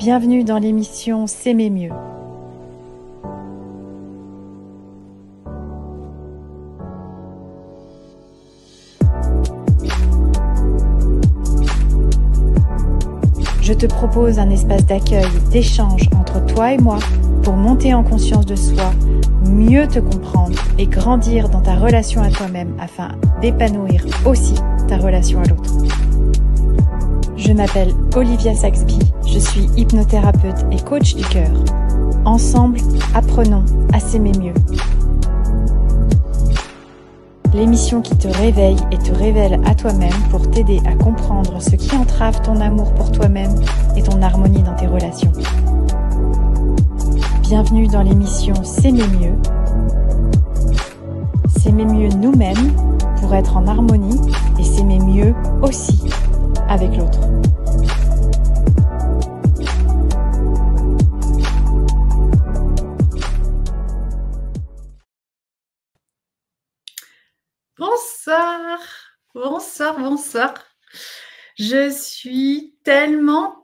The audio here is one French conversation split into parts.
Bienvenue dans l'émission S'aimer mieux. Je te propose un espace d'accueil, d'échange entre toi et moi pour monter en conscience de soi, mieux te comprendre et grandir dans ta relation à toi-même afin d'épanouir aussi ta relation à l'autre. Je m'appelle Olivia Saxby, je suis hypnothérapeute et coach du cœur. Ensemble, apprenons à s'aimer mieux. L'émission qui te réveille et te révèle à toi-même pour t'aider à comprendre ce qui entrave ton amour pour toi-même et ton harmonie dans tes relations. Bienvenue dans l'émission S'aimer mieux. S'aimer mieux nous-mêmes pour être en harmonie et s'aimer mieux aussi avec l'autre. Bonsoir, bonsoir, bonsoir. Je suis tellement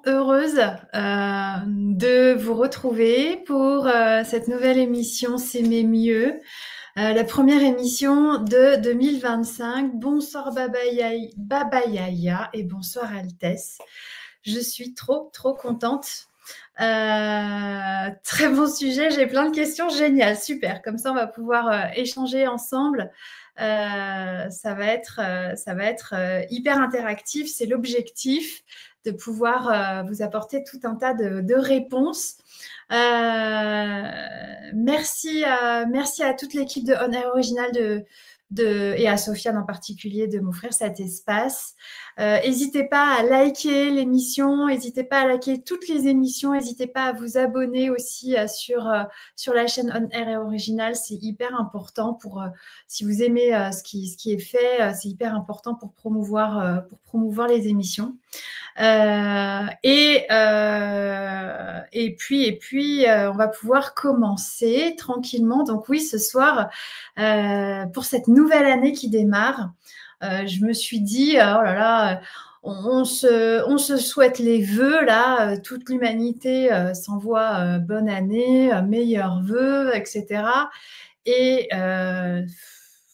heureuse de vous retrouver pour cette nouvelle émission S'aimer mieux, la première émission de 2025. Bonsoir Baba Yaya et bonsoir Altesse. Je suis trop contente. Très bon sujet, j'ai plein de questions, génial, super. Comme ça, on va pouvoir échanger ensemble. Ça va être hyper interactif. C'est l'objectif de pouvoir vous apporter tout un tas de réponses. Merci à toute l'équipe de On Air Original et à Sofiane en particulier de m'offrir cet espace. N'hésitez pas à liker l'émission, n'hésitez pas à liker toutes les émissions, n'hésitez pas à vous abonner aussi sur la chaîne On Air Original. C'est hyper important pour si vous aimez ce qui est fait, c'est hyper important pour promouvoir les émissions. Et puis on va pouvoir commencer tranquillement. Donc oui, ce soir, pour cette nouvelle année qui démarre, je me suis dit, oh là là, on se souhaite les vœux, là, toute l'humanité s'envoie bonne année, meilleurs vœux, etc. Et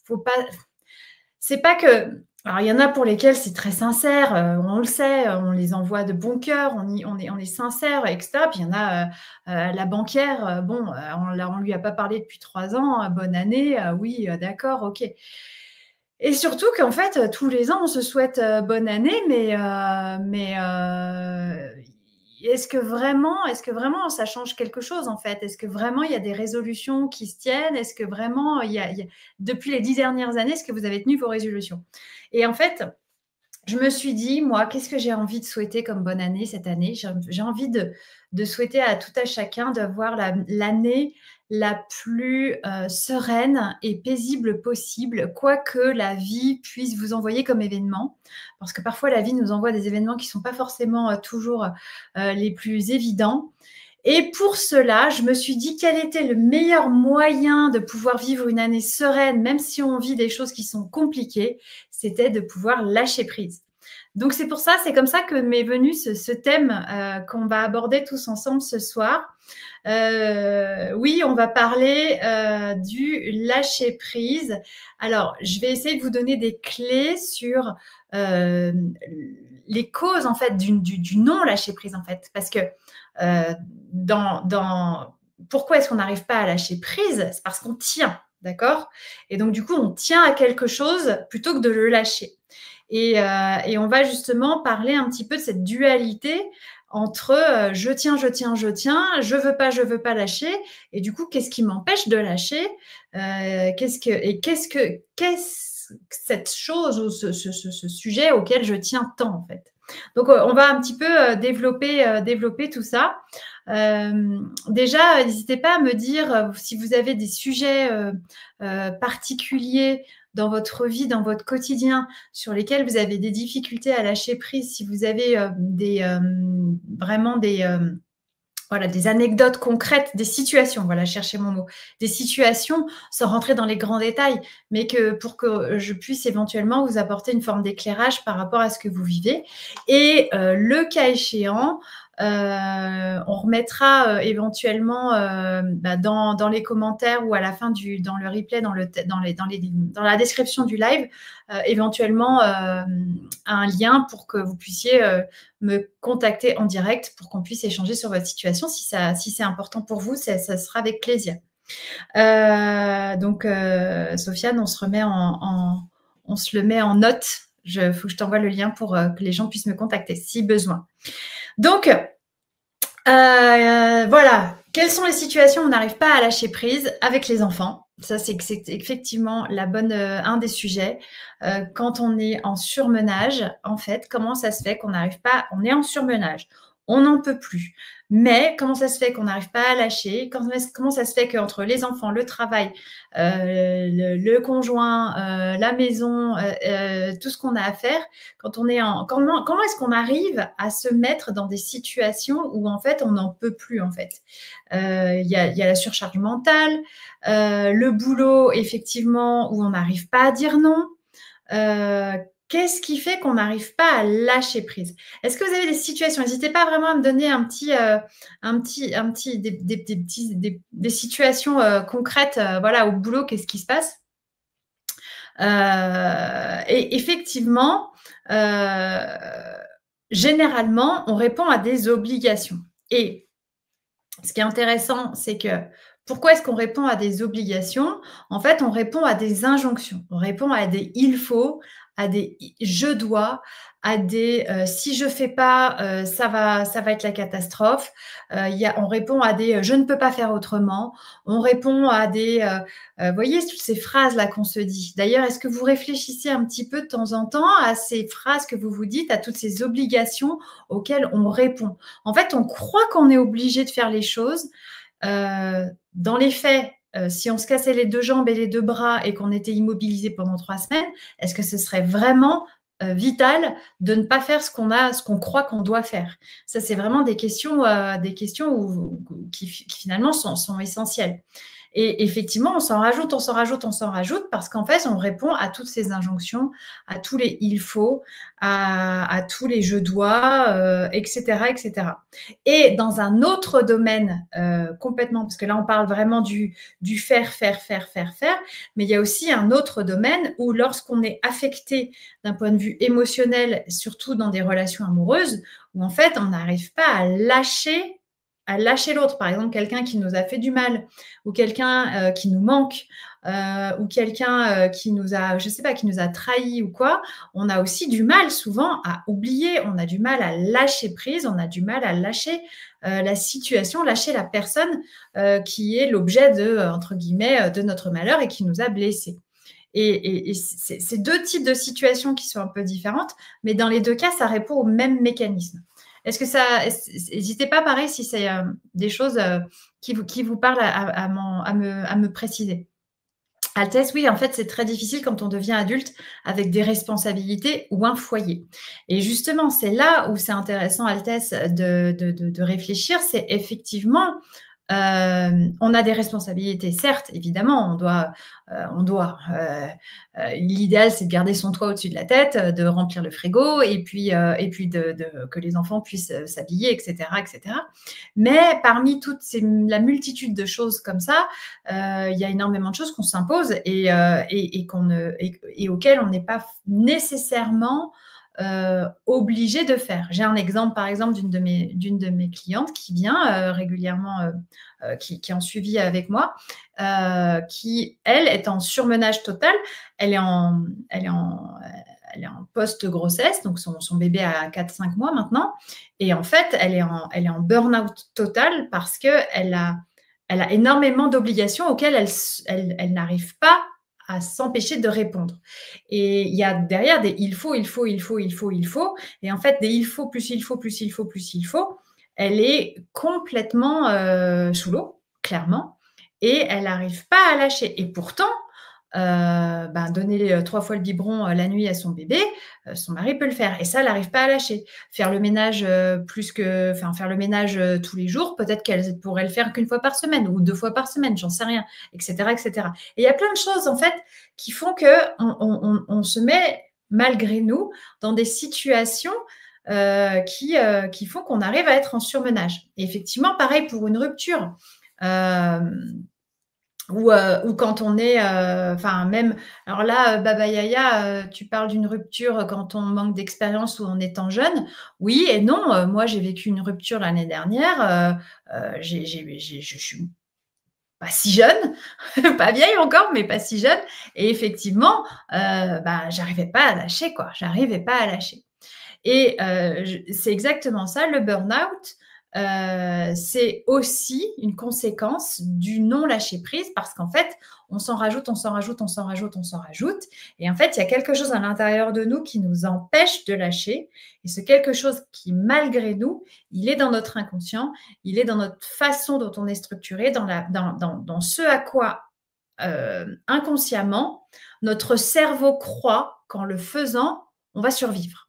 faut pas... C'est pas que... Alors, il y en a pour lesquels c'est très sincère, on le sait, on les envoie de bon cœur, on est sincère, etc. Puis il y en a la banquière, on lui a pas parlé depuis 3 ans, bonne année, oui, d'accord, ok. Et surtout qu'en fait, tous les ans, on se souhaite bonne année, mais est-ce que vraiment ça change quelque chose en fait? Est-ce que vraiment il y a des résolutions qui se tiennent? Est-ce que vraiment depuis les 10 dernières années, est-ce que vous avez tenu vos résolutions? Et en fait, je me suis dit, moi, qu'est-ce que j'ai envie de souhaiter comme bonne année cette année? J'ai envie de souhaiter à tout à chacun d'avoir l'année la plus sereine et paisible possible, quoi que la vie puisse vous envoyer comme événement. Parce que parfois, la vie nous envoie des événements qui ne sont pas forcément toujours les plus évidents. Et pour cela, je me suis dit quel était le meilleur moyen de pouvoir vivre une année sereine, même si on vit des choses qui sont compliquées, c'était de pouvoir lâcher prise. Donc c'est pour ça, c'est comme ça que m'est venu ce thème qu'on va aborder tous ensemble ce soir. Oui, on va parler du lâcher prise. Alors, je vais essayer de vous donner des clés sur les causes en fait du non lâcher prise en fait, parce que pourquoi est-ce qu'on n'arrive pas à lâcher prise? C'est parce qu'on tient, d'accord? Et donc du coup, on tient à quelque chose plutôt que de le lâcher. Et on va justement parler un petit peu de cette dualité entre je tiens, je veux pas lâcher. Et du coup, qu'est-ce qui m'empêche de lâcher? Qu'est-ce cette chose ou ce sujet auquel je tiens tant en fait? Donc, on va un petit peu développer tout ça. Déjà, n'hésitez pas à me dire si vous avez des sujets particuliers dans votre vie, dans votre quotidien, sur lesquels vous avez des difficultés à lâcher prise, si vous avez vraiment des anecdotes concrètes, des situations, voilà, cherchez mon mot, des situations, sans rentrer dans les grands détails, mais pour que je puisse éventuellement vous apporter une forme d'éclairage par rapport à ce que vous vivez. Et le cas échéant, On remettra éventuellement dans les commentaires ou à la fin dans le replay, dans la description du live, éventuellement un lien pour que vous puissiez me contacter en direct pour qu'on puisse échanger sur votre situation. Si c'est important pour vous, ça sera avec plaisir. Donc, Sofiane, on se le met en note. Faut que je t'envoie le lien pour que les gens puissent me contacter si besoin. Donc, voilà. Quelles sont les situations où on n'arrive pas à lâcher prise avec les enfants? Ça, c'est effectivement un des sujets. Quand on est en surmenage, en fait, comment ça se fait qu'on n'arrive pas, on est en surmenage, on n'en peut plus. Mais comment ça se fait qu'on n'arrive pas à lâcher? Comment ça se fait qu'entre les enfants, le travail, le conjoint, la maison, tout ce qu'on a à faire, comment est-ce qu'on arrive à se mettre dans des situations où en fait on n'en peut plus en fait? Il y a la surcharge mentale, le boulot effectivement où on n'arrive pas à dire non. Qu'est-ce qui fait qu'on n'arrive pas à lâcher prise? Est-ce que vous avez des situations? N'hésitez pas vraiment à me donner des situations concrètes. Voilà, au boulot, qu'est-ce qui se passe? Et effectivement, généralement, on répond à des obligations. Et ce qui est intéressant, c'est que pourquoi est-ce qu'on répond à des obligations? En fait, on répond à des injonctions. On répond à des il faut, à des je dois, à des si je fais pas, ça va être la catastrophe. On répond à des je ne peux pas faire autrement. On répond à des vous voyez toutes ces phrases là qu'on se dit. D'ailleurs, est-ce que vous réfléchissez un petit peu de temps en temps à ces phrases que vous vous dites, à toutes ces obligations auxquelles on répond? En fait, on croit qu'on est obligé de faire les choses. Dans les faits, si on se cassait les 2 jambes et les 2 bras et qu'on était immobilisé pendant 3 semaines, est-ce que ce serait vraiment vital de ne pas faire ce qu'on croit qu'on doit faire? Ça, c'est vraiment des questions qui finalement sont essentielles. Et effectivement, on s'en rajoute parce qu'en fait, on répond à toutes ces injonctions, à tous les il faut, à tous les je dois, etc., etc. Et dans un autre domaine complètement, parce que là, on parle vraiment du faire, mais il y a aussi un autre domaine où lorsqu'on est affecté d'un point de vue émotionnel, surtout dans des relations amoureuses, où en fait, on n'arrive pas à lâcher l'autre. Par exemple, quelqu'un qui nous a fait du mal ou quelqu'un qui nous manque ou quelqu'un qui nous a, je sais pas, qui nous a trahi ou quoi, on a aussi du mal souvent à oublier, on a du mal à lâcher prise, on a du mal à lâcher la situation, lâcher la personne qui est l'objet entre guillemets, de notre malheur et qui nous a blessés. Et c'est 2 types de situations qui sont un peu différentes, mais dans les 2 cas, ça répond au même mécanisme. Est-ce que n'hésitez pas, pareil, si c'est des choses qui vous parlent à me préciser. Altesse, oui, en fait, c'est très difficile quand on devient adulte avec des responsabilités ou un foyer. Et justement, c'est là où c'est intéressant, Altesse, de réfléchir, c'est effectivement, on a des responsabilités, certes, évidemment, l'idéal, c'est de garder son toit au-dessus de la tête, de remplir le frigo et puis que les enfants puissent s'habiller, etc., etc. Mais parmi la multitude de choses comme ça, il y a énormément de choses qu'on s'impose et auxquelles on n'est pas nécessairement obligé de faire. J'ai un exemple, par exemple, d'une de mes clientes qui vient régulièrement, qui est en suivi avec moi, qui, elle, est en surmenage total. Elle est en post-grossesse, donc son bébé a 4-5 mois maintenant. Et en fait, elle est en burn-out total parce qu'elle a énormément d'obligations auxquelles elle n'arrive pas à s'empêcher de répondre. Et il y a derrière des il faut. Et en fait, des il faut, plus il faut. Elle est complètement sous l'eau, clairement. Et elle n'arrive pas à lâcher. Et pourtant, donner 3 fois le biberon la nuit à son bébé, son mari peut le faire. Et ça, elle n'arrive pas à lâcher. Faire le ménage faire le ménage tous les jours, peut-être qu'elle pourrait le faire qu'1 fois par semaine ou 2 fois par semaine, j'en sais rien, etc., etc. Et il y a plein de choses, en fait, qui font qu'on se met, malgré nous, dans des situations qui font qu'on arrive à être en surmenage. Et effectivement, pareil pour une rupture. Ou quand on est, enfin même, alors là, Baba Yaya, tu parles d'une rupture quand on manque d'expérience ou en étant jeune. Oui et non. Moi, j'ai vécu une rupture l'année dernière. Je suis pas si jeune, pas vieille encore, mais pas si jeune. Et effectivement, j'arrivais pas à lâcher, quoi. J'arrivais pas à lâcher. Et c'est exactement ça, le burn-out. C'est aussi une conséquence du non-lâcher-prise parce qu'en fait, on s'en rajoute, on s'en rajoute, on s'en rajoute, on s'en rajoute. Et en fait, il y a quelque chose à l'intérieur de nous qui nous empêche de lâcher. Et ce quelque chose qui, malgré nous, il est dans notre inconscient, il est dans notre façon dont on est structuré, dans ce à quoi, inconsciemment, notre cerveau croit qu'en le faisant, on va survivre.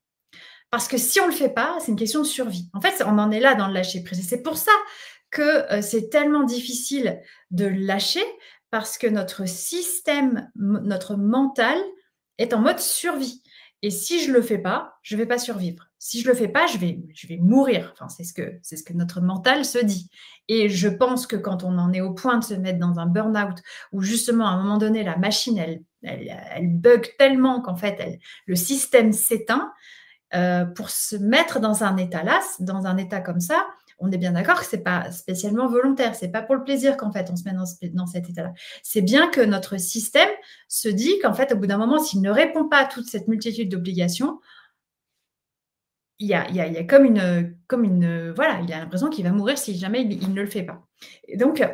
Parce que si on ne le fait pas, c'est une question de survie. En fait, on en est là dans le lâcher-prise. Et c'est pour ça que c'est tellement difficile de lâcher, parce que notre système, notre mental est en mode survie. Et si je ne le fais pas, je ne vais pas survivre. Si je ne le fais pas, je vais mourir. Enfin, c'est ce que notre mental se dit. Et je pense que quand on en est au point de se mettre dans un burn-out, où justement, à un moment donné, la machine, elle bug tellement qu'en fait, le système s'éteint, pour se mettre dans un état là, dans un état comme ça, on est bien d'accord que ce n'est pas spécialement volontaire. Ce n'est pas pour le plaisir qu'en fait on se met dans cet état-là. C'est bien que notre système se dit qu'en fait, au bout d'un moment, s'il ne répond pas à toute cette multitude d'obligations, il y a comme une voilà, il a l'impression qu'il va mourir si jamais il ne le fait pas. Et donc,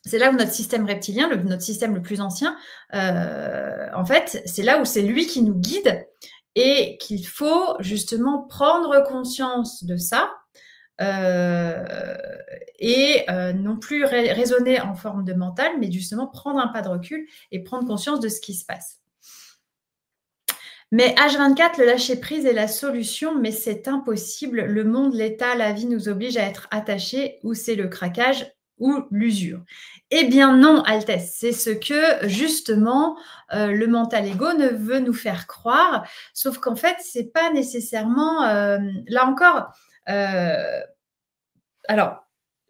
c'est là où notre système reptilien, notre système le plus ancien, en fait, c'est là où c'est lui qui nous guide. Et qu'il faut justement prendre conscience de ça et non plus raisonner en forme de mental, mais justement prendre un pas de recul et prendre conscience de ce qui se passe. Mais H24, le lâcher-prise est la solution, mais c'est impossible. Le monde, l'état, la vie nous oblige à être attachés, ou c'est le craquage ou l'usure. Eh bien non, Altesse, c'est ce que justement le mental ego ne veut nous faire croire, sauf qu'en fait, c'est pas nécessairement, là encore, alors,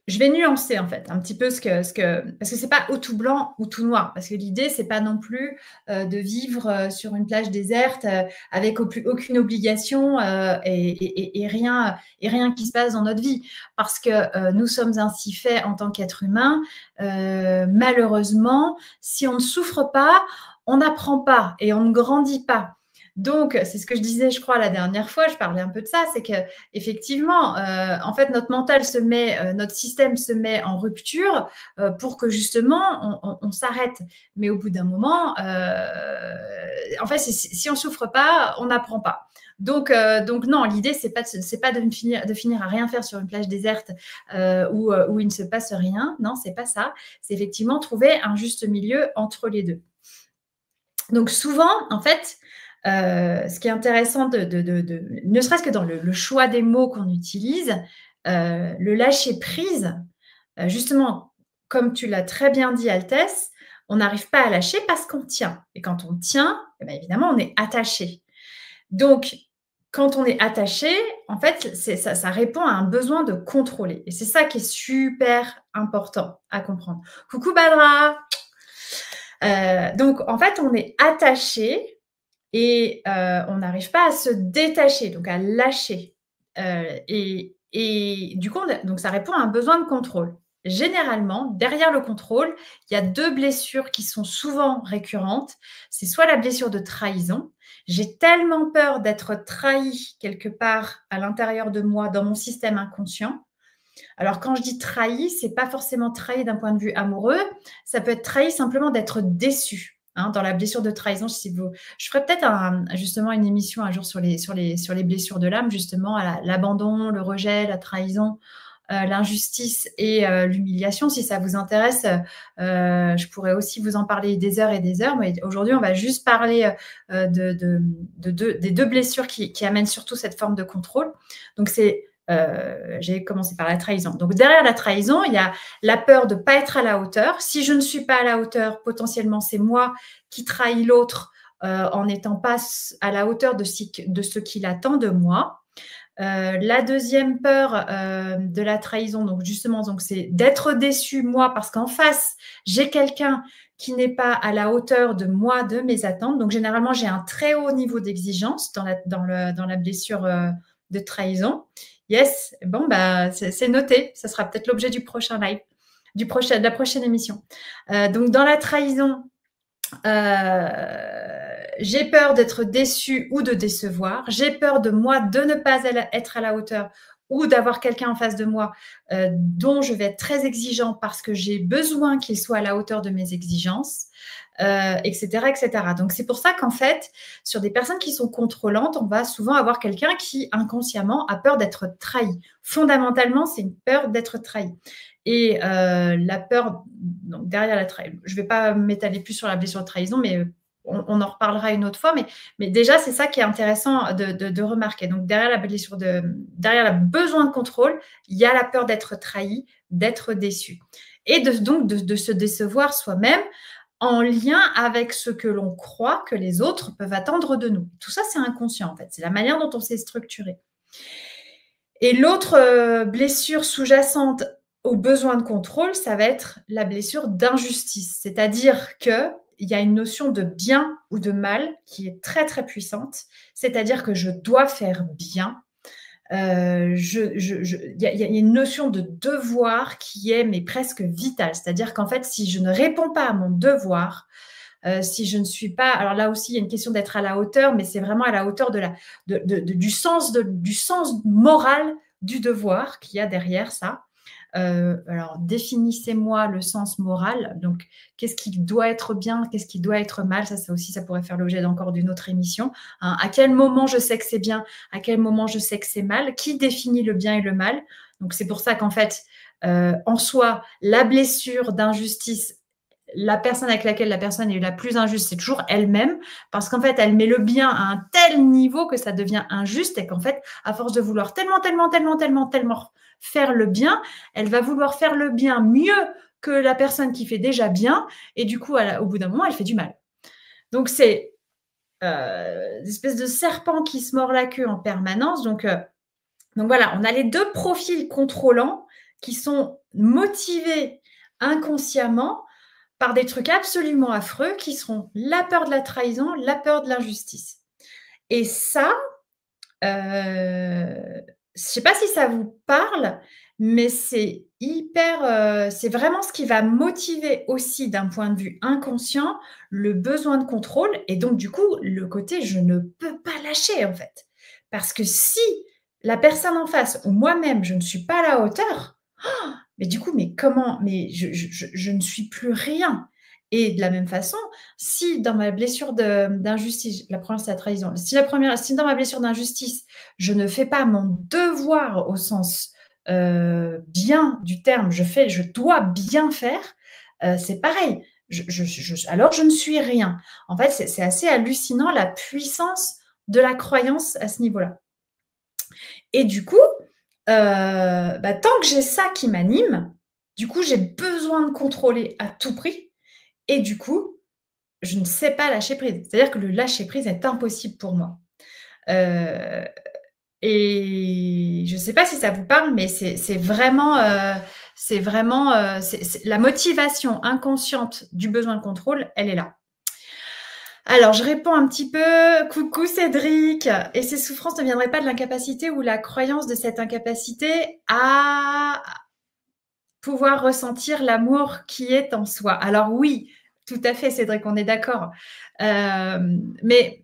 je vais nuancer en fait un petit peu parce que c'est pas ou tout blanc ou tout noir, parce que l'idée c'est pas non plus de vivre sur une plage déserte avec aucune obligation et rien qui se passe dans notre vie, parce que nous sommes ainsi faits en tant qu'être humain. Malheureusement, si on ne souffre pas, on n'apprend pas et on ne grandit pas. Donc, c'est ce que je disais, je crois, la dernière fois, je parlais un peu de ça, c'est qu'effectivement, en fait, notre mental notre système se met en rupture pour que justement, on s'arrête. Mais au bout d'un moment, en fait, si on ne souffre pas, on n'apprend pas. Donc non, l'idée, c'est pas de finir à rien faire sur une plage déserte où il ne se passe rien. Non, c'est pas ça. C'est effectivement trouver un juste milieu entre les deux. Donc souvent, en fait, ce qui est intéressant, ne serait-ce que dans le choix des mots qu'on utilise, le lâcher-prise, justement, comme tu l'as très bien dit, Altesse, on n'arrive pas à lâcher parce qu'on tient. Et quand on tient, eh bien, évidemment, on est attaché. Donc, quand on est attaché, en fait, ça répond à un besoin de contrôler. Et c'est ça qui est super important à comprendre. Coucou Badra. Donc, en fait, on est attaché et on n'arrive pas à se détacher, donc à lâcher. Et du coup, donc ça répond à un besoin de contrôle. Généralement, derrière le contrôle, il y a deux blessures qui sont souvent récurrentes. C'est soit la blessure de trahison. J'ai tellement peur d'être trahi quelque part à l'intérieur de moi, dans mon système inconscient. Alors, quand je dis trahi, ce n'est pas forcément trahi d'un point de vue amoureux. Ça peut être trahi simplement d'être déçu. Dans la blessure de trahison, je ferai peut-être justement une émission un jour sur les blessures de l'âme, justement, l'abandon, le rejet, la trahison, l'injustice et l'humiliation. Si ça vous intéresse, je pourrais aussi vous en parler des heures et des heures. Mais aujourd'hui, on va juste parler des deux blessures qui amènent surtout cette forme de contrôle. Donc, j'ai commencé par la trahison. Donc, derrière la trahison, il y a la peur de ne pas être à la hauteur. Si je ne suis pas à la hauteur, potentiellement, c'est moi qui trahis l'autre en n'étant pas à la hauteur de ce qu'il attend de moi. La deuxième peur de la trahison, donc justement, c'est d'être déçu, moi, parce qu'en face, j'ai quelqu'un qui n'est pas à la hauteur de moi, de mes attentes. Donc, généralement, j'ai un très haut niveau d'exigence dans la blessure de trahison. Yes, bon, bah, c'est noté. Ça sera peut-être l'objet du prochain live, de la prochaine émission. Donc, dans la trahison, j'ai peur d'être déçue ou de décevoir. J'ai peur de moi de ne pas être à la hauteur ou d'avoir quelqu'un en face de moi dont je vais être très exigeant parce que j'ai besoin qu'il soit à la hauteur de mes exigences, etc., etc. Donc, c'est pour ça qu'en fait, sur des personnes qui sont contrôlantes, on va souvent avoir quelqu'un qui, inconsciemment, a peur d'être trahi. Fondamentalement, c'est une peur d'être trahi. Et la peur, donc derrière la trahison, je ne vais pas m'étaler plus sur la blessure de trahison, mais on en reparlera une autre fois. Mais déjà, c'est ça qui est intéressant de remarquer. Donc, derrière le besoin de contrôle, il y a la peur d'être trahi, d'être déçu. Et donc de se décevoir soi-même en lien avec ce que l'on croit que les autres peuvent attendre de nous. Tout ça, c'est inconscient, en fait. C'est la manière dont on s'est structuré. Et l'autre blessure sous-jacente au besoin de contrôle, ça va être la blessure d'injustice. C'est-à-dire qu'il y a une notion de bien ou de mal qui est très, très puissante. C'est-à-dire que je dois faire bien. Il y a une notion de devoir qui est mais presque vitale. C'est-à-dire qu'en fait, si je ne réponds pas à mon devoir, si je ne suis pas… Alors là aussi, il y a une question d'être à la hauteur, mais c'est vraiment à la hauteur du sens moral du devoir qu'il y a derrière ça. Alors, définissez-moi le sens moral. Donc, qu'est-ce qui doit être bien, qu'est-ce qui doit être mal? Ça aussi, ça pourrait faire l'objet d'encore d'une autre émission. Hein, à quel moment je sais que c'est bien, à quel moment je sais que c'est mal? Qui définit le bien et le mal? Donc, c'est pour ça qu'en fait, en soi, la blessure d'injustice, la personne avec laquelle la personne est la plus injuste, c'est toujours elle-même, parce qu'en fait, elle met le bien à un tel niveau que ça devient injuste et qu'en fait, à force de vouloir tellement faire le bien, elle va vouloir faire le bien mieux que la personne qui fait déjà bien et du coup, au bout d'un moment, elle fait du mal. Donc, c'est une espèce de serpent qui se mord la queue en permanence. Donc voilà, on a les deux profils contrôlants qui sont motivés inconsciemment par des trucs absolument affreux qui seront la peur de la trahison, la peur de l'injustice. Et ça, je ne sais pas si ça vous parle, mais c'est c'est vraiment ce qui va motiver aussi d'un point de vue inconscient le besoin de contrôle et donc du coup le côté je ne peux pas lâcher en fait. Parce que si la personne en face ou moi-même je ne suis pas à la hauteur, mais du coup, mais comment? Mais je ne suis plus rien. Et de la même façon, si dans ma blessure d'injustice, la première c'est la trahison, si dans ma blessure d'injustice, je ne fais pas mon devoir au sens bien du terme, je dois bien faire, c'est pareil. Alors je ne suis rien. En fait, c'est assez hallucinant la puissance de la croyance à ce niveau-là. Et du coup, tant que j'ai ça qui m'anime, du coup, j'ai besoin de contrôler à tout prix. Et du coup, je ne sais pas lâcher prise. C'est-à-dire que le lâcher prise est impossible pour moi. Et je ne sais pas si ça vous parle, mais c'est vraiment la motivation inconsciente du besoin de contrôle, elle est là. Alors, je réponds un petit peu. Coucou Cédric. Et ces souffrances ne viendraient pas de l'incapacité ou la croyance de cette incapacité à pouvoir ressentir l'amour qui est en soi. Alors oui, tout à fait Cédric, on est d'accord. Mais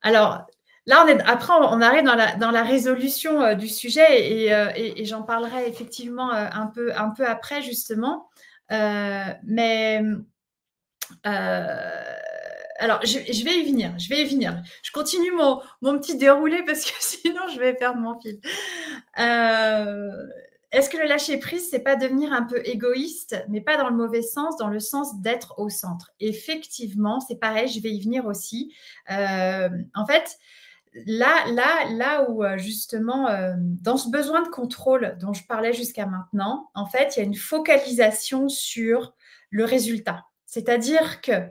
alors là, après, on arrive dans la résolution du sujet et j'en parlerai effectivement un peu après justement. Alors, je vais y venir. Je continue mon petit déroulé parce que sinon, je vais perdre mon fil. Est-ce que le lâcher-prise, c'est pas devenir un peu égoïste, mais pas dans le mauvais sens, dans le sens d'être au centre? Effectivement, c'est pareil, je vais y venir aussi. En fait, là où justement, dans ce besoin de contrôle dont je parlais jusqu'à maintenant, en fait, il y a une focalisation sur le résultat. C'est-à-dire que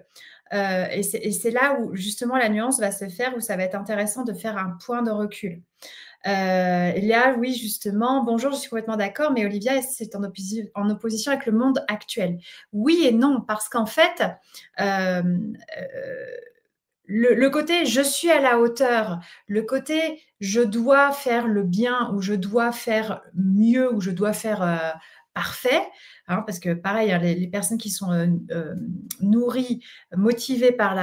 et c'est là où justement la nuance va se faire, où ça va être intéressant de faire un point de recul. Léa, oui, justement. Bonjour, je suis complètement d'accord, mais Olivia, c'est en opposition avec le monde actuel. Oui et non, parce qu'en fait, euh, le côté je suis à la hauteur, le côté je dois faire le bien ou je dois faire mieux ou je dois faire parfait, hein, parce que pareil, hein, les personnes qui sont nourries, motivées par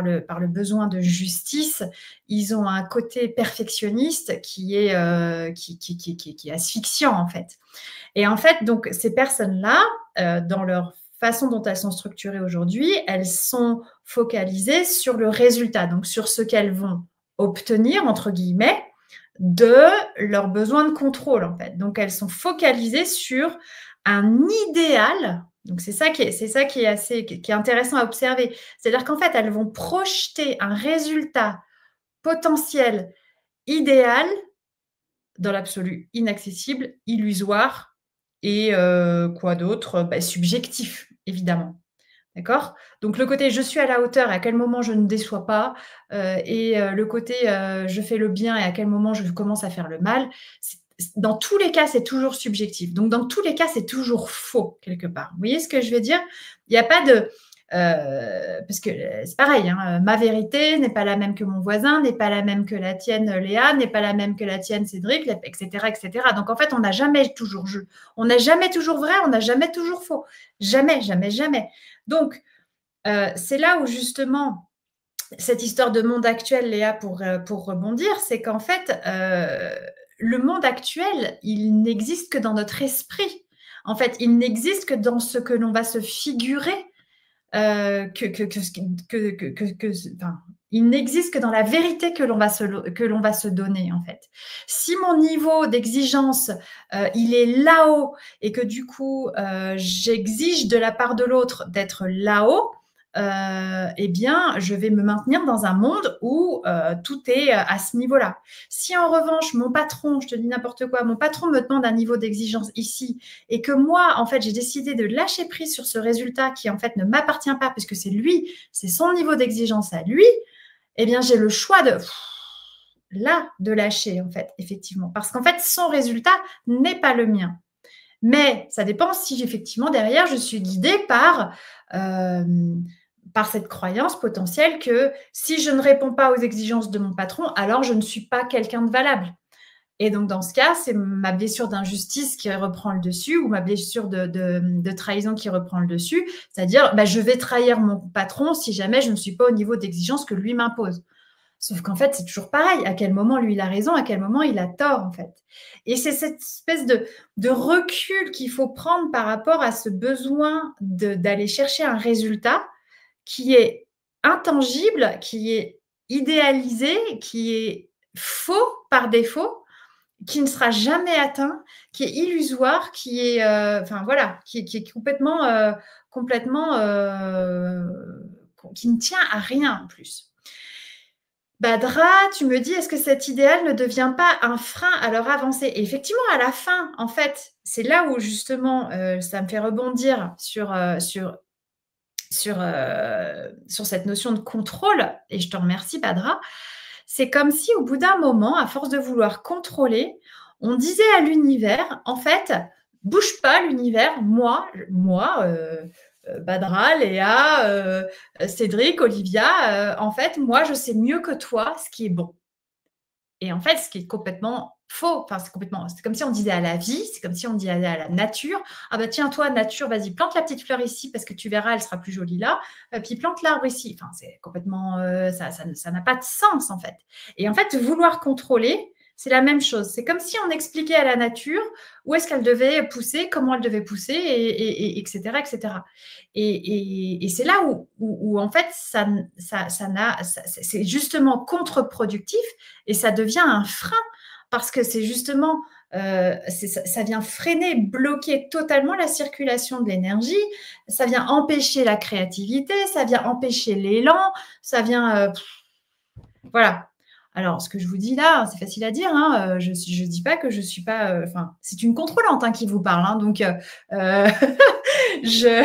le besoin de justice, ils ont un côté perfectionniste qui est asphyxiant en fait. Et en fait, donc ces personnes-là, dans leur façon dont elles sont structurées aujourd'hui, elles sont focalisées sur le résultat, donc sur ce qu'elles vont obtenir, entre guillemets, de leurs besoins de contrôle, en fait. Donc, elles sont focalisées sur un idéal. Donc, c'est ça qui est intéressant à observer. C'est-à-dire qu'en fait, elles vont projeter un résultat potentiel idéal dans l'absolu inaccessible, illusoire et quoi d'autre, subjectif, évidemment. D'accord? Donc le côté je suis à la hauteur et à quel moment je ne déçois pas, et le côté je fais le bien et à quel moment je commence à faire le mal, dans tous les cas, c'est toujours subjectif. Donc dans tous les cas, c'est toujours faux quelque part. Vous voyez ce que je veux dire? Il n'y a pas de... parce que c'est pareil, hein, ma vérité n'est pas la même que mon voisin, n'est pas la même que la tienne Léa, n'est pas la même que la tienne Cédric, etc., etc. Donc en fait, on n'a jamais toujours on n'a jamais toujours vrai, on n'a jamais toujours faux. Jamais, jamais, jamais. Donc, c'est là où justement, cette histoire de monde actuel, Léa, pour rebondir, c'est qu'en fait, le monde actuel, il n'existe que dans notre esprit. En fait, il n'existe que dans ce que l'on va se figurer, il n'existe que dans la vérité que l'on va se donner, en fait. Si mon niveau d'exigence, il est là-haut et que du coup, j'exige de la part de l'autre d'être là-haut, eh bien, je vais me maintenir dans un monde où tout est à ce niveau-là. Si en revanche, mon patron, je te dis n'importe quoi, mon patron me demande un niveau d'exigence ici et que moi, en fait, j'ai décidé de lâcher prise sur ce résultat qui, en fait, ne m'appartient pas puisque c'est lui, c'est son niveau d'exigence à lui, eh bien, j'ai le choix de lâcher, en fait, effectivement. Parce qu'en fait, son résultat n'est pas le mien. Mais ça dépend si, effectivement, derrière, je suis guidée par cette croyance potentielle que si je ne réponds pas aux exigences de mon patron, alors je ne suis pas quelqu'un de valable. Et donc, dans ce cas, c'est ma blessure d'injustice qui reprend le dessus ou ma blessure de trahison qui reprend le dessus. C'est-à-dire, je vais trahir mon patron si jamais je ne suis pas au niveau d'exigence que lui m'impose. Sauf qu'en fait, c'est toujours pareil. À quel moment lui, il a raison, à quel moment il a tort, en fait. Et c'est cette espèce de recul qu'il faut prendre par rapport à ce besoin d'aller chercher un résultat qui est intangible, qui est idéalisé, qui est faux par défaut, qui ne sera jamais atteint, qui est illusoire, qui est, qui est complètement, qui ne tient à rien en plus. Badra, tu me dis, est-ce que cet idéal ne devient pas un frein à leur avancée? Et effectivement, à la fin, en fait, c'est là où justement, ça me fait rebondir sur cette notion de contrôle, et je te remercie, Badra. C'est comme si au bout d'un moment, à force de vouloir contrôler, on disait à l'univers, en fait, bouge pas l'univers, moi, Badra, Léa, Cédric, Olivia, en fait, moi, je sais mieux que toi ce qui est bon. Et en fait, ce qui est complètement faux, c'est comme si on disait à la vie, c'est comme si on disait à la nature, ah bah tiens, toi, nature, vas-y, plante la petite fleur ici parce que tu verras, elle sera plus jolie là, puis plante l'arbre ici. Enfin, c'est complètement, ça n'a pas de sens en fait. Et en fait, vouloir contrôler, c'est la même chose. C'est comme si on expliquait à la nature où est-ce qu'elle devait pousser, comment elle devait pousser, etc., etc. Et c'est là où en fait, c'est justement contre-productif et ça devient un frein parce que c'est justement, ça vient freiner, bloquer totalement la circulation de l'énergie, ça vient empêcher la créativité, ça vient empêcher l'élan, ça vient... voilà. Alors, ce que je vous dis là, c'est facile à dire, hein, je ne dis pas que je suis pas, enfin, c'est une contrôlante, hein, qui vous parle, hein, donc je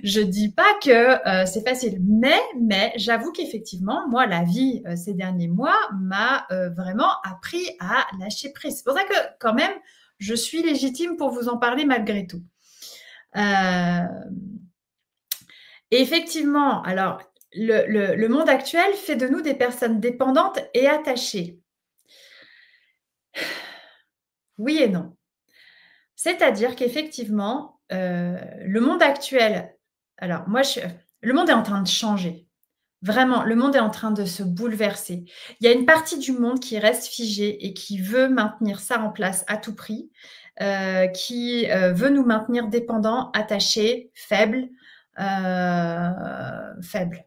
je dis pas que, c'est facile. Mais j'avoue qu'effectivement, moi, la vie, ces derniers mois m'a, vraiment appris à lâcher prise. C'est pour ça que, quand même, je suis légitime pour vous en parler malgré tout. Effectivement, alors le monde actuel fait de nous des personnes dépendantes et attachées. Oui et non. C'est-à-dire qu'effectivement, le monde actuel, alors moi le monde est en train de changer. Vraiment, le monde est en train de se bouleverser. Il y a une partie du monde qui reste figée et qui veut maintenir ça en place à tout prix, qui, veut nous maintenir dépendants, attachés, faibles, faibles.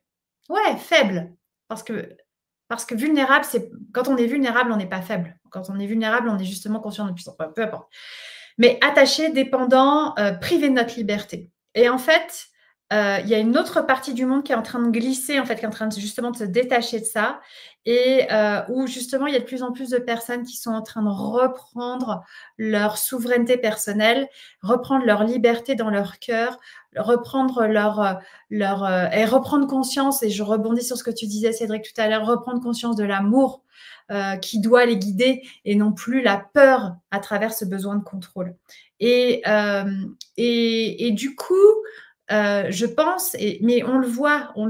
Ouais, faibles, parce que vulnérable, c'est quand on est vulnérable, on n'est pas faible. Quand on est vulnérable, on est justement conscient de notre puissance. Enfin, peu importe. Mais attaché, dépendant, privé de notre liberté. Et en fait, il y a une autre partie du monde qui est en train de glisser, en fait, qui est en train de justement de se détacher de ça et où justement il y a de plus en plus de personnes qui sont en train de reprendre leur souveraineté personnelle, reprendre leur liberté dans leur cœur, reprendre et reprendre conscience, et je rebondis sur ce que tu disais, Cédric, tout à l'heure, reprendre conscience de l'amour qui doit les guider et non plus la peur à travers ce besoin de contrôle. Et du coup, je pense, mais on le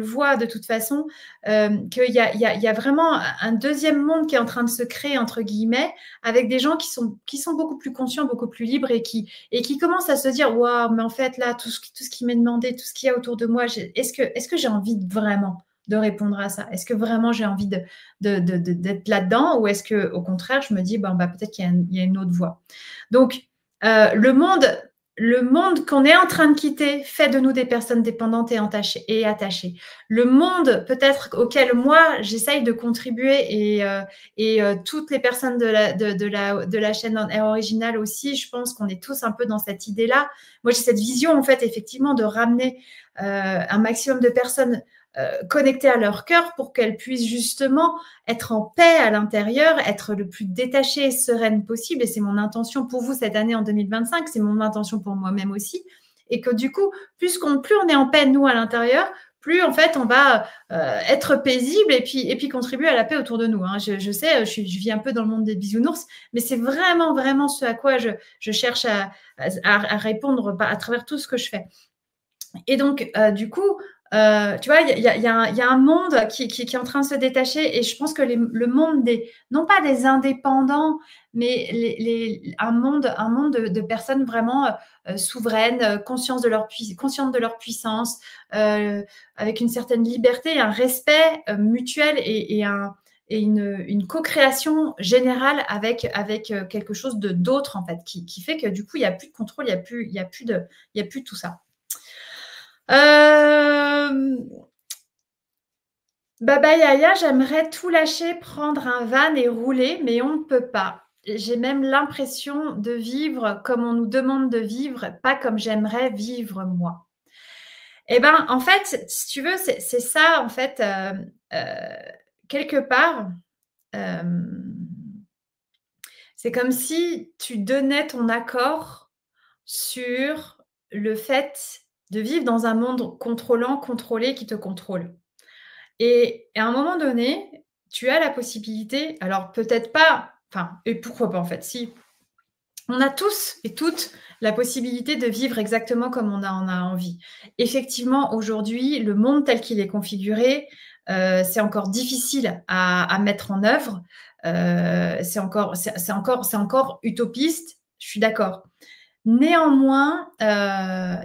voit de toute façon, qu'il y a vraiment un deuxième monde qui est en train de se créer, entre guillemets, avec des gens qui sont beaucoup plus conscients, beaucoup plus libres et qui commencent à se dire, waouh, mais en fait, là, tout ce qui m'est demandé, tout ce qu'il y a autour de moi, est-ce que j'ai envie vraiment de répondre à ça? Est-ce que vraiment j'ai envie d'être là-dedans, ou est-ce que, au contraire, je me dis, bon, bah, peut-être qu'il y a une autre voie. Donc, le monde qu'on est en train de quitter fait de nous des personnes dépendantes et attachées. Le monde, peut-être, auquel moi, j'essaye de contribuer, et toutes les personnes de la chaîne Air Original aussi, je pense qu'on est tous un peu dans cette idée-là. Moi, j'ai cette vision, en fait, effectivement, de ramener un maximum de personnes connectées à leur cœur pour qu'elles puissent justement être en paix à l'intérieur, être le plus détachée et sereine possible. Et c'est mon intention pour vous cette année en 2025, c'est mon intention pour moi-même aussi. Et que du coup, plus on est en paix, nous, à l'intérieur, plus en fait on va être paisible et puis contribuer à la paix autour de nous. Hein. Je sais, je vis un peu dans le monde des bisounours, mais c'est vraiment, vraiment ce à quoi je cherche à répondre à travers tout ce que je fais. Et donc, du coup, tu vois, il y a un monde qui est en train de se détacher, et je pense que le monde non pas des indépendants, mais un monde de personnes vraiment souveraines, conscientes de leur puissance, avec une certaine liberté, un respect mutuel et une co-création générale avec quelque chose d'autre, en fait, qui fait que du coup, il n'y a plus de contrôle, il y a plus tout ça. Baba Yaya, j'aimerais tout lâcher, prendre un van et rouler, mais on ne peut pas. J'ai même l'impression de vivre comme on nous demande de vivre, pas comme j'aimerais vivre moi. Eh ben, en fait, si tu veux, c'est ça, en fait, quelque part, c'est comme si tu donnais ton accord sur le fait de vivre dans un monde contrôlant, contrôlé, qui te contrôle. Et à un moment donné, tu as la possibilité, alors peut-être pas, enfin, et pourquoi pas en fait, si, on a tous et toutes la possibilité de vivre exactement comme on en a envie. Effectivement, aujourd'hui, le monde tel qu'il est configuré, c'est encore difficile à mettre en œuvre. C'est encore utopiste, je suis d'accord. Néanmoins, il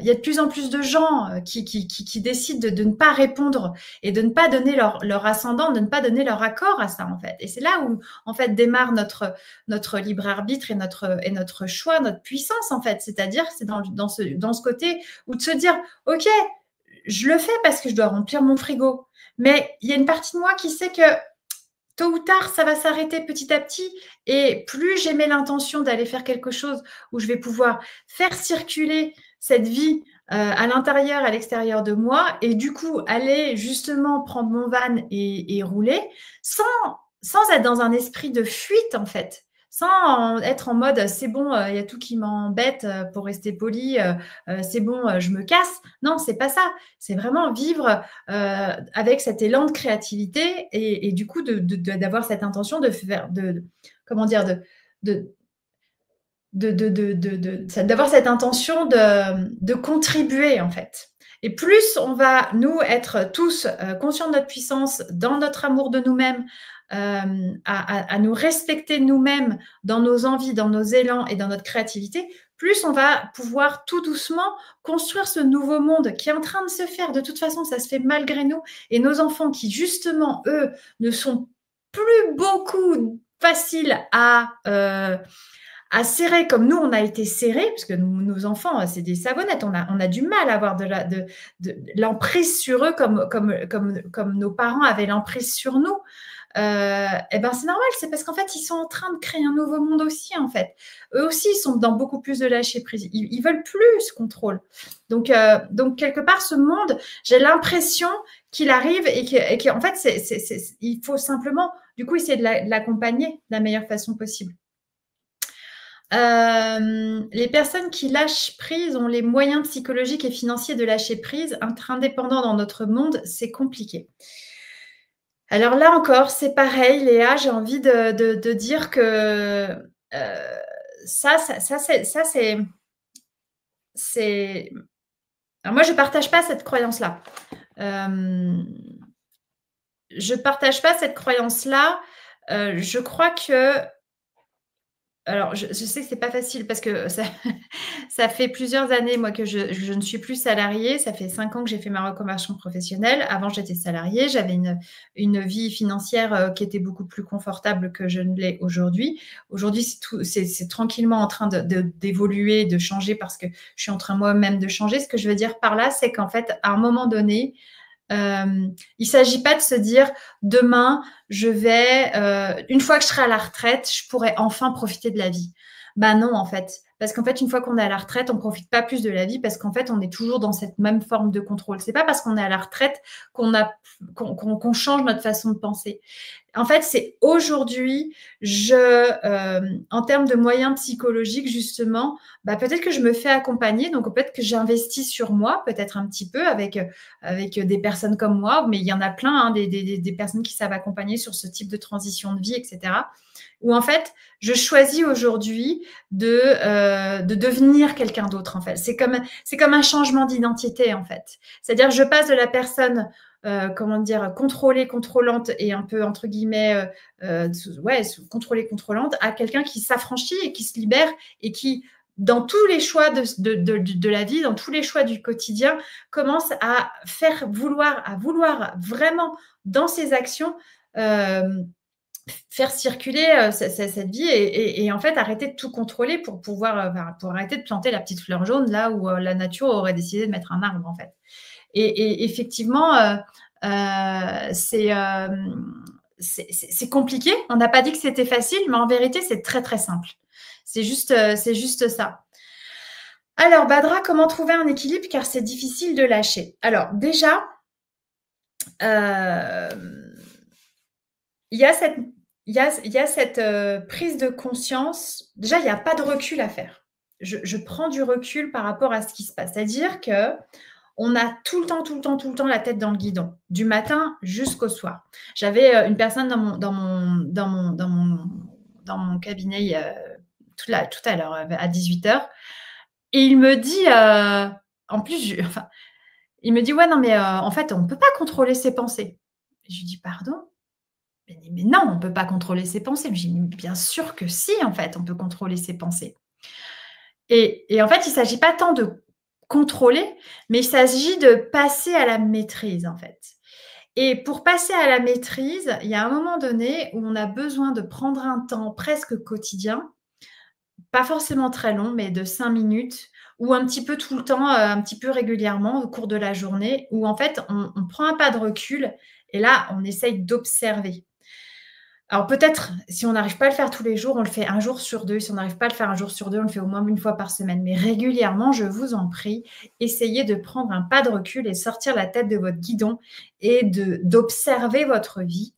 y a de plus en plus de gens qui décident de ne pas répondre et de ne pas donner leur ascendant, de ne pas donner leur accord à ça, en fait. Et c'est là où, en fait, démarre notre libre arbitre et notre choix, notre puissance, en fait. C'est-à-dire, c'est dans ce côté où de se dire, OK, je le fais parce que je dois remplir mon frigo. Mais il y a une partie de moi qui sait que tôt ou tard, ça va s'arrêter petit à petit, et plus j'émets l'intention d'aller faire quelque chose où je vais pouvoir faire circuler cette vie à l'intérieur, à l'extérieur de moi, et du coup aller justement prendre mon van et rouler sans sans être dans un esprit de fuite, en fait. Sans être en mode c'est bon, il y a tout qui m'embête pour rester poli, c'est bon, je me casse. Non, c'est pas ça. C'est vraiment vivre avec cet élan de créativité et du coup d'avoir cette intention de faire, comment dire, d'avoir cette intention de contribuer en fait. Et plus on va, nous, être tous conscients de notre puissance, dans notre amour de nous-mêmes, à nous respecter nous-mêmes dans nos envies, dans nos élans et dans notre créativité, plus on va pouvoir tout doucement construire ce nouveau monde qui est en train de se faire. De toute façon, ça se fait malgré nous. Et nos enfants qui, justement, eux, ne sont plus beaucoup faciles à serrer comme nous, on a été serrés, parce que nos enfants, c'est des savonnettes, on a du mal à avoir de l'emprise sur eux comme nos parents avaient l'emprise sur nous. Et ben c'est normal, c'est parce qu'en fait, ils sont en train de créer un nouveau monde aussi, en fait. Eux aussi, ils sont dans beaucoup plus de lâcher prise. Ils veulent plus ce contrôle. Donc, quelque part, ce monde, j'ai l'impression qu'il arrive et qu'en fait, il faut simplement, du coup, essayer de l'accompagner de la meilleure façon possible. Les personnes qui lâchent prise ont les moyens psychologiques et financiers de lâcher prise. Être indépendant dans notre monde, c'est compliqué. Alors là encore, c'est pareil, Léa, j'ai envie de dire que ça c'est... Alors moi, je ne partage pas cette croyance-là. Je ne partage pas cette croyance-là. Je crois que... Alors, je sais que ce n'est pas facile parce que ça fait plusieurs années, moi, que je ne suis plus salariée. Ça fait 5 ans que j'ai fait ma reconversion professionnelle. Avant, j'étais salariée. J'avais une vie financière qui était beaucoup plus confortable que je ne l'ai aujourd'hui. Aujourd'hui, c'est tranquillement en train d'évoluer, de changer parce que je suis en train moi-même de changer. Ce que je veux dire par là, c'est qu'en fait, à un moment donné, il ne s'agit pas de se dire demain, une fois que je serai à la retraite, je pourrai enfin profiter de la vie. Ben non, en fait. Parce qu'en fait, une fois qu'on est à la retraite, on ne profite pas plus de la vie parce qu'en fait, on est toujours dans cette même forme de contrôle. Ce n'est pas parce qu'on est à la retraite qu'on change notre façon de penser. En fait, c'est aujourd'hui, en termes de moyens psychologiques, justement, peut-être que je me fais accompagner, donc peut-être que j'investis sur moi, peut-être un petit peu avec des personnes comme moi, mais il y en a plein, hein, des personnes qui savent accompagner sur ce type de transition de vie, etc. Où en fait, je choisis aujourd'hui de devenir quelqu'un d'autre, en fait. C'est comme un changement d'identité, en fait. C'est-à-dire, je passe de la personne contrôlée, contrôlante et un peu, entre guillemets, contrôlée, contrôlante, à quelqu'un qui s'affranchit et qui se libère et qui, dans tous les choix de la vie, dans tous les choix du quotidien, commence à vouloir vraiment, dans ses actions, faire circuler cette vie et en fait arrêter de tout contrôler pour arrêter de planter la petite fleur jaune là où la nature aurait décidé de mettre un arbre, en fait. Et effectivement, c'est compliqué. On n'a pas dit que c'était facile, mais en vérité, c'est très, très simple. C'est juste ça. Alors, Badra, comment trouver un équilibre car c'est difficile de lâcher? Alors, déjà, il y a cette prise de conscience. Déjà, il n'y a pas de recul à faire. Je prends du recul par rapport à ce qui se passe. C'est-à-dire que on a tout le temps la tête dans le guidon, du matin jusqu'au soir. J'avais une personne dans mon cabinet tout à l'heure, à 18h, et il me dit, en plus, il me dit, ouais, non, mais en fait, on ne peut pas contrôler ses pensées. Et je lui dis, pardon? Mais non, on ne peut pas contrôler ses pensées. Je lui dis, bien sûr que si, en fait, on peut contrôler ses pensées. Et en fait, il ne s'agit pas tant de contrôler, mais il s'agit de passer à la maîtrise, en fait. Et pour passer à la maîtrise, il y a un moment donné où on a besoin de prendre un temps presque quotidien, pas forcément très long, mais de 5 minutes, ou un petit peu tout le temps, un petit peu régulièrement au cours de la journée, où en fait, on prend un pas de recul et là, on essaye d'observer. Alors peut-être, si on n'arrive pas à le faire tous les jours, on le fait un jour sur 2. Si on n'arrive pas à le faire un jour sur 2, on le fait au moins une fois par semaine. Mais régulièrement, je vous en prie, essayez de prendre un pas de recul et sortir la tête de votre guidon et d'observer votre vie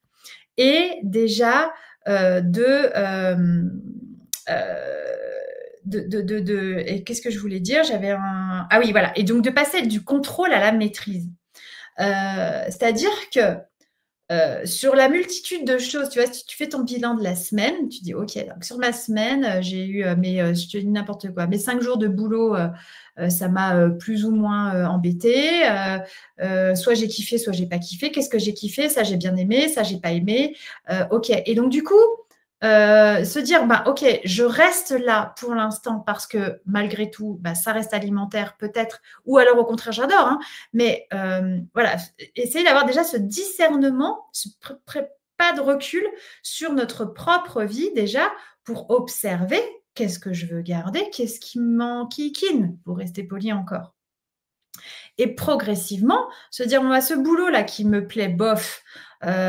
et déjà et qu'est-ce que je voulais dire? J'avais un... Ah oui, voilà. Et donc, de passer du contrôle à la maîtrise. C'est-à-dire que sur la multitude de choses, tu vois, si tu fais ton bilan de la semaine, tu dis, OK, donc sur ma semaine, j'ai eu je te dis n'importe quoi, mes 5 jours de boulot, ça m'a plus ou moins embêté. Soit j'ai kiffé, soit j'ai pas kiffé. Qu'est-ce que j'ai kiffé? Ça, j'ai bien aimé, ça, j'ai pas aimé. OK. Et donc, du coup, se dire, bah, OK, je reste là pour l'instant parce que malgré tout, bah, ça reste alimentaire peut-être, ou alors au contraire, j'adore, hein, mais voilà, essayer d'avoir déjà ce discernement, pas de recul sur notre propre vie déjà pour observer qu'est-ce que je veux garder, qu'est-ce qui m'enquiquine, pour rester poli encore. Et progressivement, se dire, moi, ce boulot-là qui me plaît bof,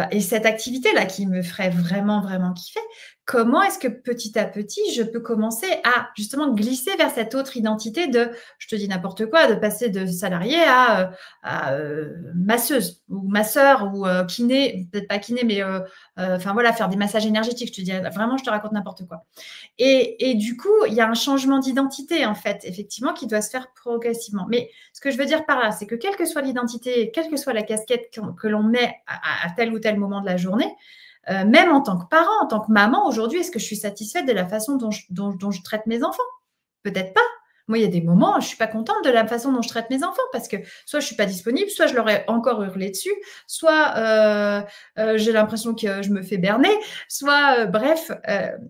et cette activité-là qui me ferait vraiment, vraiment kiffer, comment est-ce que petit à petit, je peux commencer à justement glisser vers cette autre identité de, je te dis n'importe quoi, de passer de salarié à masseuse ou masseur ou kiné, peut-être pas kiné, mais enfin voilà, faire des massages énergétiques. Je te dis vraiment, je te raconte n'importe quoi. Et du coup, il y a un changement d'identité, en fait, effectivement, qui doit se faire progressivement. Mais ce que je veux dire par là, c'est que quelle que soit l'identité, quelle que soit la casquette que l'on met à tel ou tel moment de la journée, même en tant que parent, en tant que maman, aujourd'hui, est-ce que je suis satisfaite de la façon dont je traite mes enfants? Peut-être pas. Moi, il y a des moments, je ne suis pas contente de la façon dont je traite mes enfants parce que soit je ne suis pas disponible, soit je leur ai encore hurlé dessus, soit j'ai l'impression que je me fais berner, soit bref.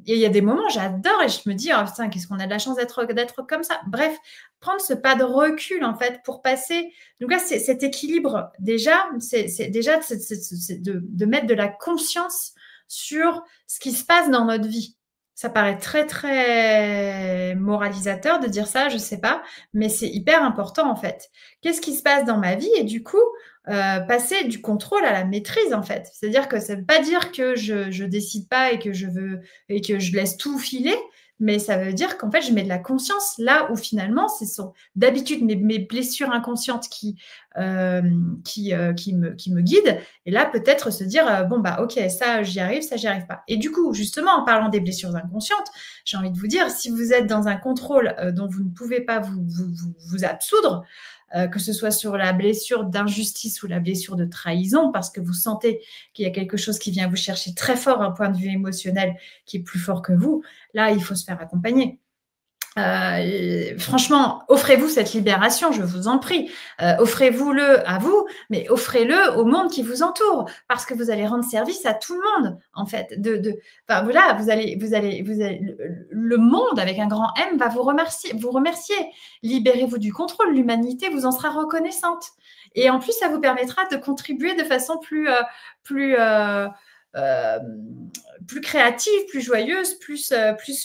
Et il y a des moments, j'adore et je me dis, oh, putain, qu'est-ce qu'on a de la chance d'être comme ça. Bref, prendre ce pas de recul en fait pour passer. Donc là, c'est cet équilibre déjà, c'est déjà de mettre de la conscience sur ce qui se passe dans notre vie. Ça paraît très, très moralisateur de dire ça, je ne sais pas, mais c'est hyper important en fait. Qu'est-ce qui se passe dans ma vie? Et du coup, passer du contrôle à la maîtrise en fait. C'est-à-dire que ça ne veut pas dire que je décide pas et que je laisse tout filer, mais ça veut dire qu'en fait, je mets de la conscience là où finalement, ce sont d'habitude mes blessures inconscientes qui me guident. Et là, peut-être se dire, bon, bah, ok, ça, j'y arrive, ça, j'y arrive pas. Et du coup, justement, en parlant des blessures inconscientes, j'ai envie de vous dire, si vous êtes dans un contrôle dont vous ne pouvez pas vous absoudre, que ce soit sur la blessure d'injustice ou la blessure de trahison, parce que vous sentez qu'il y a quelque chose qui vient vous chercher très fort, un point de vue émotionnel qui est plus fort que vous, là, il faut se faire accompagner. Franchement, offrez-vous cette libération, je vous en prie. Offrez-vous-le à vous, mais offrez-le au monde qui vous entoure, parce que vous allez rendre service à tout le monde, en fait. Enfin, voilà, vous allez, le monde avec un grand M va vous remercier. Libérez-vous du contrôle, l'humanité vous en sera reconnaissante. Et en plus, ça vous permettra de contribuer de façon plus créative, plus joyeuse, plus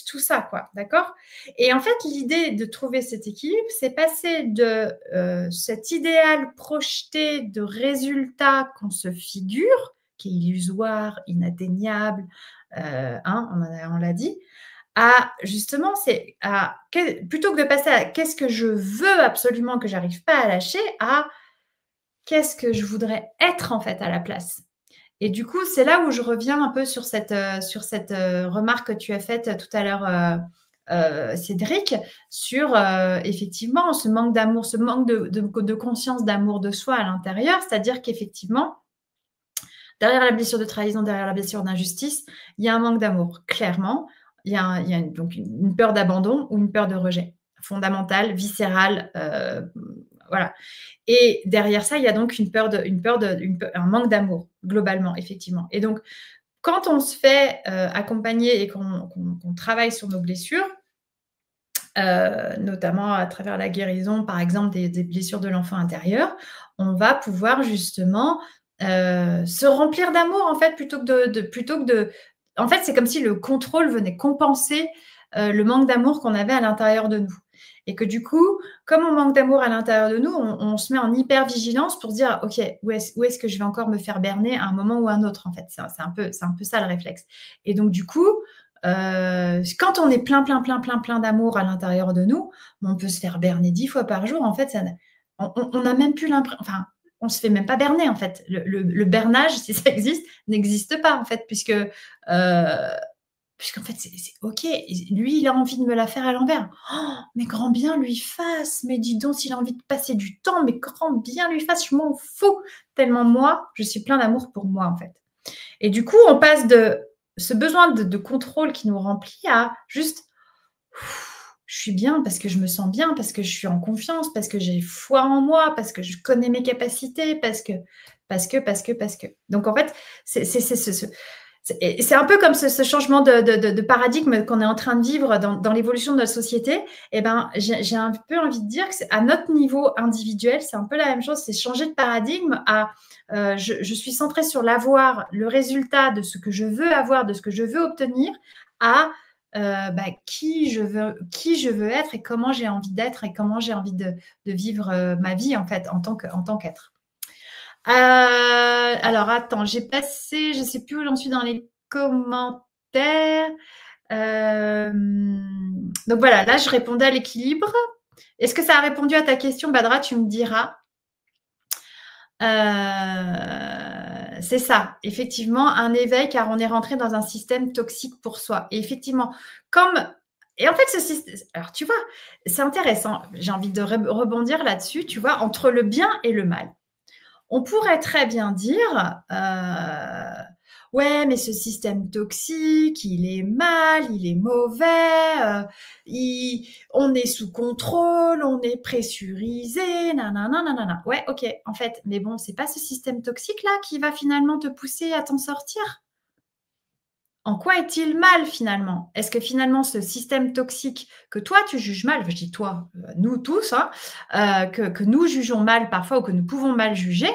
tout ça, quoi, d'accord? Et en fait, l'idée de trouver cet équilibre, c'est passer de cet idéal projeté de résultat qu'on se figure, qui est illusoire, inatteignable, on l'a dit, à justement, plutôt que de passer à qu'est-ce que je veux absolument que j'arrive pas à lâcher, à qu'est-ce que je voudrais être en fait à la place. Et du coup, c'est là où je reviens un peu sur cette remarque que tu as faite tout à l'heure, Cédric, sur effectivement ce manque d'amour, ce manque de conscience d'amour de soi à l'intérieur. C'est-à-dire qu'effectivement, derrière la blessure de trahison, derrière la blessure d'injustice, il y a un manque d'amour, clairement. Il y a donc une peur d'abandon ou une peur de rejet fondamentale, viscérale, voilà. Et derrière ça, il y a donc un manque d'amour, globalement, effectivement. Et donc, quand on se fait accompagner et qu'on travaille sur nos blessures, notamment à travers la guérison, par exemple, des blessures de l'enfant intérieur, on va pouvoir justement se remplir d'amour, en fait, plutôt que de... En fait, c'est comme si le contrôle venait compenser le manque d'amour qu'on avait à l'intérieur de nous. Et que du coup, comme on manque d'amour à l'intérieur de nous, on se met en hyper-vigilance pour se dire, OK, où est-ce que je vais encore me faire berner à un moment ou à un autre, en fait. C'est un peu ça le réflexe. Et donc, du coup, quand on est plein d'amour à l'intérieur de nous, on peut se faire berner 10 fois par jour. En fait, on n'a même plus l'impression... Enfin, on se fait même pas berner en fait. Le bernage, si ça existe, n'existe pas en fait, puisqu'en fait, c'est OK. Lui, il a envie de me la faire à l'envers. Oh, mais grand bien lui fasse. Mais dis donc, s'il a envie de passer du temps, mais grand bien lui fasse, je m'en fous. Tellement moi, je suis plein d'amour pour moi, en fait. Et du coup, on passe de ce besoin de contrôle qui nous remplit à juste, je suis bien parce que je me sens bien, parce que je suis en confiance, parce que j'ai foi en moi, parce que je connais mes capacités, parce que. Donc, en fait, c'est un peu comme ce changement de paradigme qu'on est en train de vivre dans l'évolution de notre société. Eh ben, j'ai un peu envie de dire que à notre niveau individuel, c'est un peu la même chose. C'est changer de paradigme à je suis centrée sur l'avoir, le résultat de ce que je veux avoir, de ce que je veux obtenir, à qui je veux être et comment j'ai envie d'être et comment j'ai envie de vivre ma vie en fait en tant qu'être. Alors, attends, j'ai passé, je ne sais plus où j'en suis dans les commentaires. Donc voilà, là, je répondais à l'équilibre. Est-ce que ça a répondu à ta question, Badra? Tu me diras. C'est ça, effectivement, un éveil, car on est rentré dans un système toxique pour soi. Et effectivement, et en fait, ce système, alors tu vois, c'est intéressant, j'ai envie de rebondir là-dessus, tu vois, entre le bien et le mal. On pourrait très bien dire, ouais, mais ce système toxique, il est mal, il est mauvais, on est sous contrôle, on est pressurisé, nanana, nanana. Ouais, ok, en fait, mais bon, c'est pas ce système toxique-là qui va finalement te pousser à t'en sortir. En quoi est-il mal finalement? Est-ce que finalement ce système toxique que toi tu juges mal, je dis toi, nous tous, hein, que nous jugeons mal parfois ou que nous pouvons mal juger,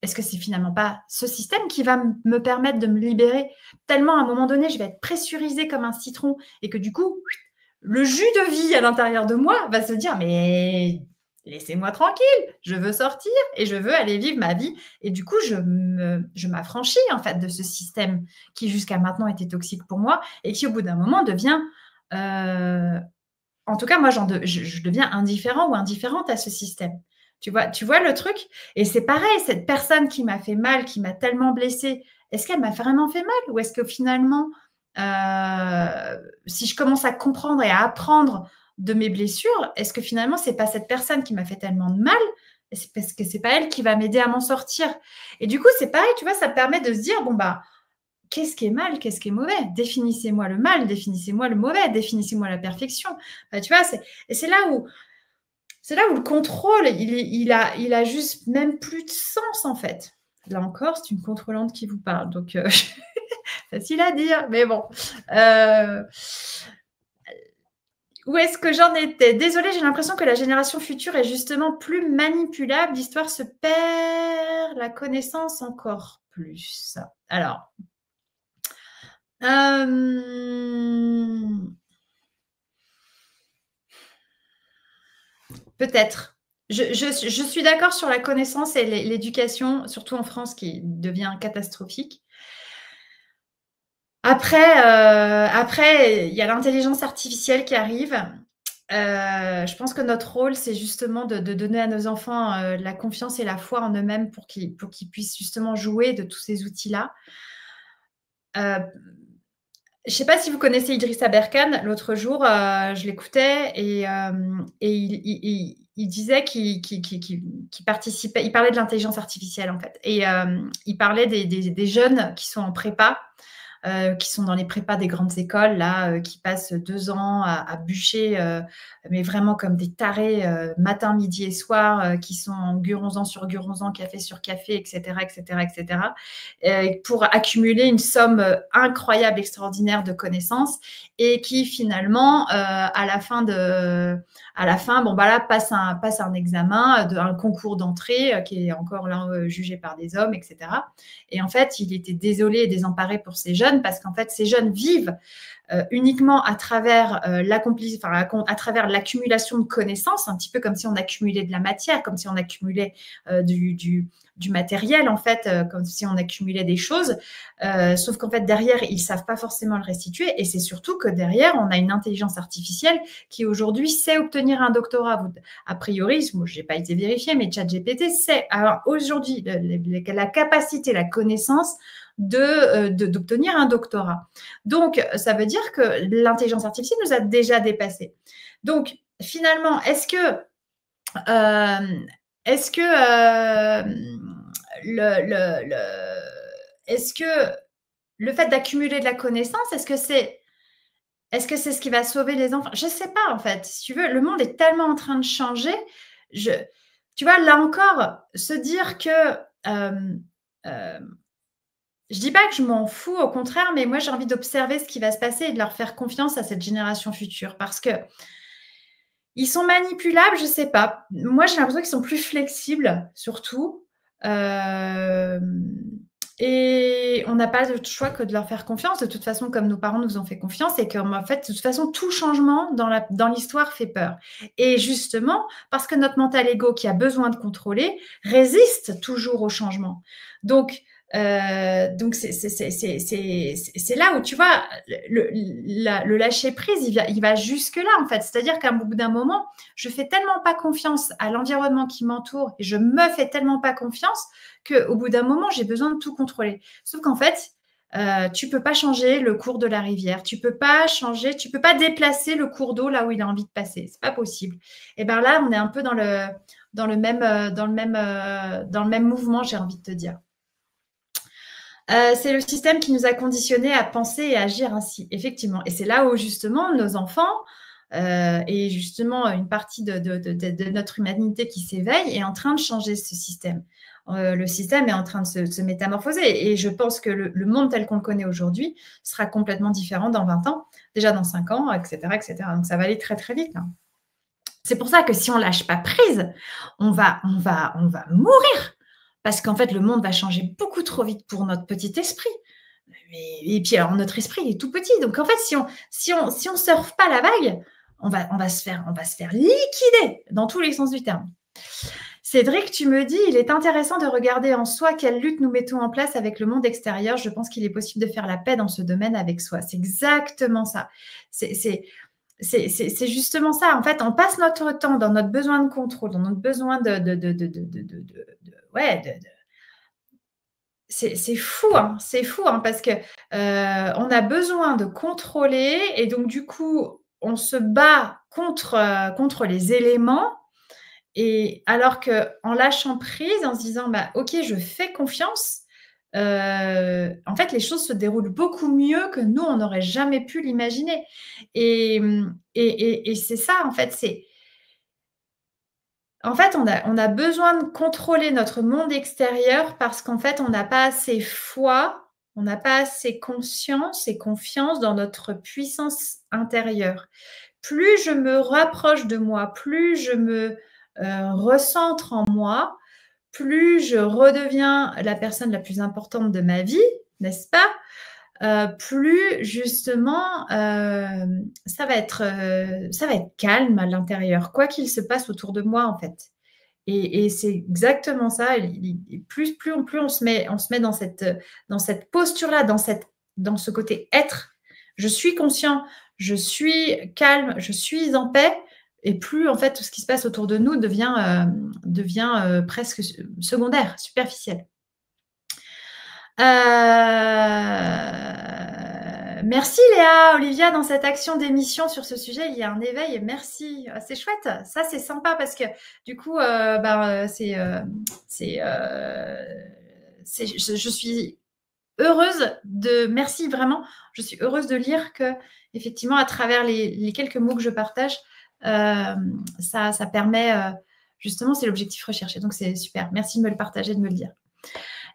est-ce que c'est finalement pas ce système qui va me permettre de me libérer tellement à un moment donné je vais être pressurisée comme un citron et que du coup le jus de vie à l'intérieur de moi va se dire mais laissez-moi tranquille, je veux sortir et je veux aller vivre ma vie. Et du coup, je m'affranchis en fait de ce système qui jusqu'à maintenant était toxique pour moi et qui au bout d'un moment devient, en tout cas moi je deviens indifférent ou indifférente à ce système. Tu vois le truc? Et c'est pareil, cette personne qui m'a fait mal, qui m'a tellement blessée, est-ce qu'elle m'a vraiment fait mal ou est-ce que finalement, si je commence à comprendre et à apprendre de mes blessures, est-ce que finalement, c'est pas cette personne qui m'a fait tellement de mal, c'est parce que c'est pas elle qui va m'aider à m'en sortir. Et du coup, c'est pareil, tu vois, ça permet de se dire, bon, bah, qu'est-ce qui est mal, qu'est-ce qui est mauvais? Définissez-moi le mal, définissez-moi le mauvais, définissez-moi la perfection. Tu vois, c'est là où le contrôle, il a juste même plus de sens, en fait. Là encore, c'est une contrôlante qui vous parle, donc facile à dire, mais bon. Où est-ce que j'en étais? Désolée, j'ai l'impression que la génération future est justement plus manipulable. L'histoire se perd, la connaissance encore plus. Alors, peut-être. Je suis d'accord sur la connaissance et l'éducation, surtout en France, qui devient catastrophique. Après, il y a l'intelligence artificielle qui arrive. Je pense que notre rôle, c'est justement de donner à nos enfants la confiance et la foi en eux-mêmes pour qu'ils puissent justement jouer de tous ces outils-là. Je ne sais pas si vous connaissez Idriss Aberkan. L'autre jour, je l'écoutais et il disait qu'il participait, il parlait de l'intelligence artificielle en fait. Et il parlait des jeunes qui sont en prépa, qui sont dans les prépas des grandes écoles, là, qui passent 2 ans à bûcher, mais vraiment comme des tarés, matin, midi et soir, qui sont en guronzan sur guronzan, café sur café, etc., etc., etc., pour accumuler une somme incroyable, extraordinaire de connaissances, et qui finalement, à la fin, bon, bah là, passe un examen, un concours d'entrée, qui est encore là jugé par des hommes, etc. Et en fait, il était désolé et désemparé pour ces jeunes parce qu'en fait, ces jeunes vivent uniquement à travers à travers l'accumulation de connaissances, un petit peu comme si on accumulait de la matière, comme si on accumulait du matériel, en fait, comme si on accumulait des choses. Sauf qu'en fait, derrière, ils ne savent pas forcément le restituer. Et c'est surtout que derrière, on a une intelligence artificielle qui aujourd'hui sait obtenir obtenir un doctorat, a priori, moi, je n'ai pas été vérifié, mais ChatGPT sait aujourd'hui la capacité, la connaissance d'obtenir un doctorat. Donc, ça veut dire que l'intelligence artificielle nous a déjà dépassés. Donc, finalement, est-ce que le fait d'accumuler de la connaissance, est-ce que c'est ce qui va sauver les enfants? Je ne sais pas, en fait. Si tu veux, le monde est tellement en train de changer. Tu vois, là encore, se dire que je dis pas que je m'en fous, au contraire, mais moi, j'ai envie d'observer ce qui va se passer et de leur faire confiance à cette génération future parce que ils sont manipulables, je ne sais pas. Moi, j'ai l'impression qu'ils sont plus flexibles, surtout. Et on n'a pas de choix que de leur faire confiance. De toute façon, comme nos parents nous ont fait confiance, et qu'en fait, de toute façon, tout changement dans l'histoire fait peur. Et justement, parce que notre mental ego qui a besoin de contrôler résiste toujours au changement. Donc c'est là où, tu vois, le lâcher prise, il va jusque là, en fait. C'est-à-dire qu'à bout d'un moment, je fais tellement pas confiance à l'environnement qui m'entoure et je me fais tellement pas confiance qu'au bout d'un moment, j'ai besoin de tout contrôler. Sauf qu'en fait, tu peux pas changer le cours de la rivière, tu peux pas déplacer le cours d'eau là où il a envie de passer. C'est pas possible. Et bien là, on est un peu dans le même mouvement, j'ai envie de te dire. C'est le système qui nous a conditionnés à penser et agir ainsi, effectivement. Et c'est là où, justement, nos enfants et justement une partie de notre humanité qui s'éveille est en train de changer ce système. Le système est en train de se métamorphoser. Et je pense que le monde tel qu'on le connaît aujourd'hui sera complètement différent dans 20 ans, déjà dans 5 ans, etc., etc. Donc, ça va aller très, très vite, hein. C'est pour ça que si on ne lâche pas prise, on va mourir. Parce qu'en fait, le monde va changer beaucoup trop vite pour notre petit esprit. Et puis, alors, notre esprit il est tout petit. Donc, en fait, si on surfe pas la vague, on va se faire liquider dans tous les sens du terme. Cédric, tu me dis, il est intéressant de regarder en soi quelle lutte nous mettons en place avec le monde extérieur. Je pense qu'il est possible de faire la paix dans ce domaine avec soi. C'est exactement ça. C'est justement ça. En fait, on passe notre temps dans notre besoin de contrôle, dans notre besoin c'est fou, hein, parce que on a besoin de contrôler et donc du coup, on se bat contre les éléments. Et alors qu'en lâchant prise, en se disant bah, ok, je fais confiance, en fait, les choses se déroulent beaucoup mieux que nous, on n'aurait jamais pu l'imaginer. Et c'est ça, en fait, on a besoin de contrôler notre monde extérieur parce qu'en fait, on n'a pas assez foi, on n'a pas assez conscience et confiance dans notre puissance intérieure. Plus je me rapproche de moi, plus je me recentre en moi, plus je redeviens la personne la plus importante de ma vie, n'est-ce pas? Plus justement ça va être calme à l'intérieur, quoi qu'il se passe autour de moi en fait. Et c'est exactement ça. Plus on se met dans cette posture-là, dans ce côté être. Je suis conscient, je suis calme, je suis en paix. Et plus, en fait, tout ce qui se passe autour de nous devient presque secondaire, superficiel. Merci Léa, Olivia, dans cette action d'émission sur ce sujet, il y a un éveil. Merci, c'est chouette. Ça, c'est sympa parce que du coup, je suis heureuse merci vraiment. Je suis heureuse de lire que, effectivement, à travers les quelques mots que je partage, ça permet, justement, c'est l'objectif recherché. Donc, c'est super. Merci de me le partager, de me le dire.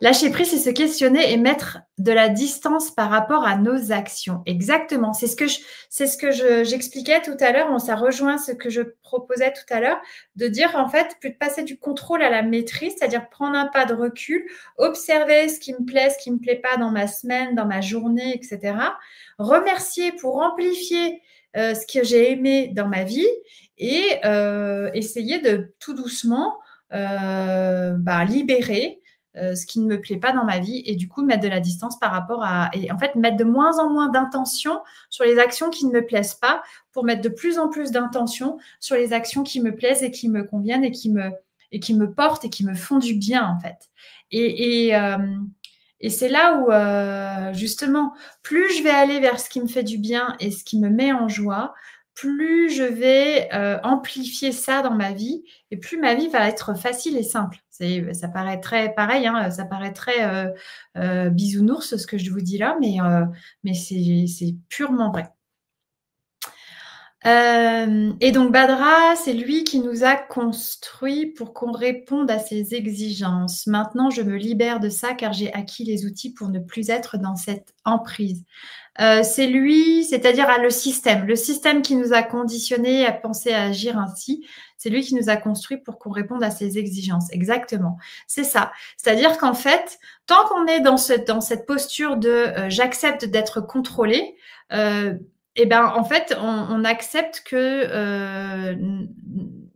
Lâcher prise, c'est se questionner et mettre de la distance par rapport à nos actions. Exactement. C'est ce que j'expliquais tout à l'heure. Ça rejoint ce que je proposais tout à l'heure, de dire en fait, plus de passer du contrôle à la maîtrise, c'est-à-dire prendre un pas de recul, observer ce qui me plaît, ce qui ne me plaît pas dans ma semaine, dans ma journée, etc. Remercier pour amplifier ce que j'ai aimé dans ma vie et essayer de tout doucement libérer ce qui ne me plaît pas dans ma vie et du coup mettre de la distance par rapport à… Et en fait, mettre de moins en moins d'intention sur les actions qui ne me plaisent pas pour mettre de plus en plus d'intention sur les actions qui me plaisent et qui me conviennent et qui me portent et qui me font du bien en fait. Et c'est là où, justement, plus je vais aller vers ce qui me fait du bien et ce qui me met en joie, plus je vais amplifier ça dans ma vie et plus ma vie va être facile et simple. Ça paraît très pareil, hein, ça paraît très bisounours ce que je vous dis là, mais c'est purement vrai. Et donc Badra, c'est lui qui nous a construit pour qu'on réponde à ses exigences. Maintenant, je me libère de ça car j'ai acquis les outils pour ne plus être dans cette emprise. C'est lui, c'est-à-dire le système qui nous a conditionnés à penser, à agir ainsi. C'est lui qui nous a construit pour qu'on réponde à ses exigences. Exactement, c'est ça. C'est-à-dire qu'en fait, tant qu'on est dans cette posture de j'accepte d'être contrôlé, et ben en fait, on accepte que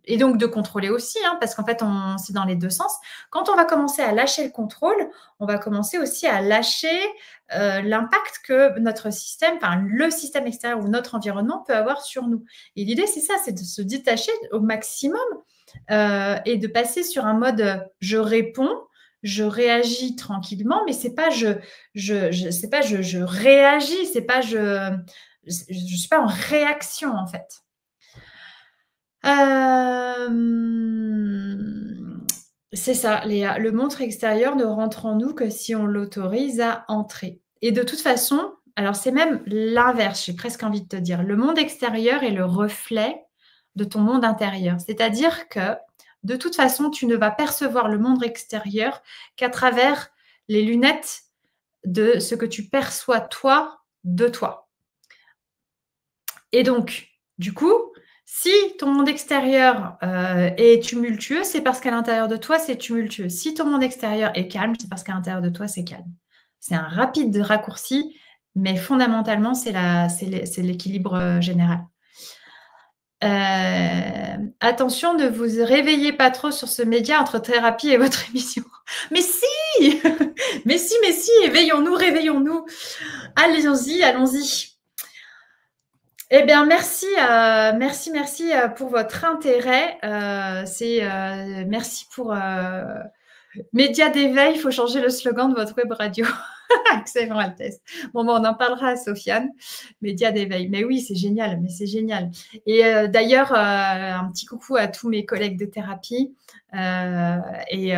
et donc de contrôler aussi, hein, parce qu'en fait, c'est dans les deux sens. Quand on va commencer à lâcher le contrôle, on va commencer aussi à lâcher l'impact que notre système, enfin le système extérieur ou notre environnement peut avoir sur nous. Et l'idée, c'est ça, c'est de se détacher au maximum et de passer sur un mode je réponds, je réagis tranquillement, mais c'est pas je réagis, c'est pas je suis pas en réaction en fait. C'est ça, Léa. Le monde extérieur ne rentre en nous que si on l'autorise à entrer. Et de toute façon, alors c'est même l'inverse, j'ai presque envie de te dire. Le monde extérieur est le reflet de ton monde intérieur. C'est-à-dire que de toute façon, tu ne vas percevoir le monde extérieur qu'à travers les lunettes de ce que tu perçois toi de toi. Et donc, du coup, si ton monde extérieur est tumultueux, c'est parce qu'à l'intérieur de toi, c'est tumultueux. Si ton monde extérieur est calme, c'est parce qu'à l'intérieur de toi, c'est calme. C'est un rapide raccourci, mais fondamentalement, c'est l'équilibre général. Attention, ne vous réveillez pas trop sur ce média entre thérapie et votre émission. Mais si mais si, éveillons-nous, réveillons-nous. Allons-y, allons-y. Eh bien, merci pour votre intérêt. Merci pour Média d'éveil. Il faut changer le slogan de votre web radio. Excellent, Altesse. Bon, on en parlera à Sofiane. Média d'éveil. Mais oui, c'est génial. Mais c'est génial. Et d'ailleurs, un petit coucou à tous mes collègues de thérapie. Et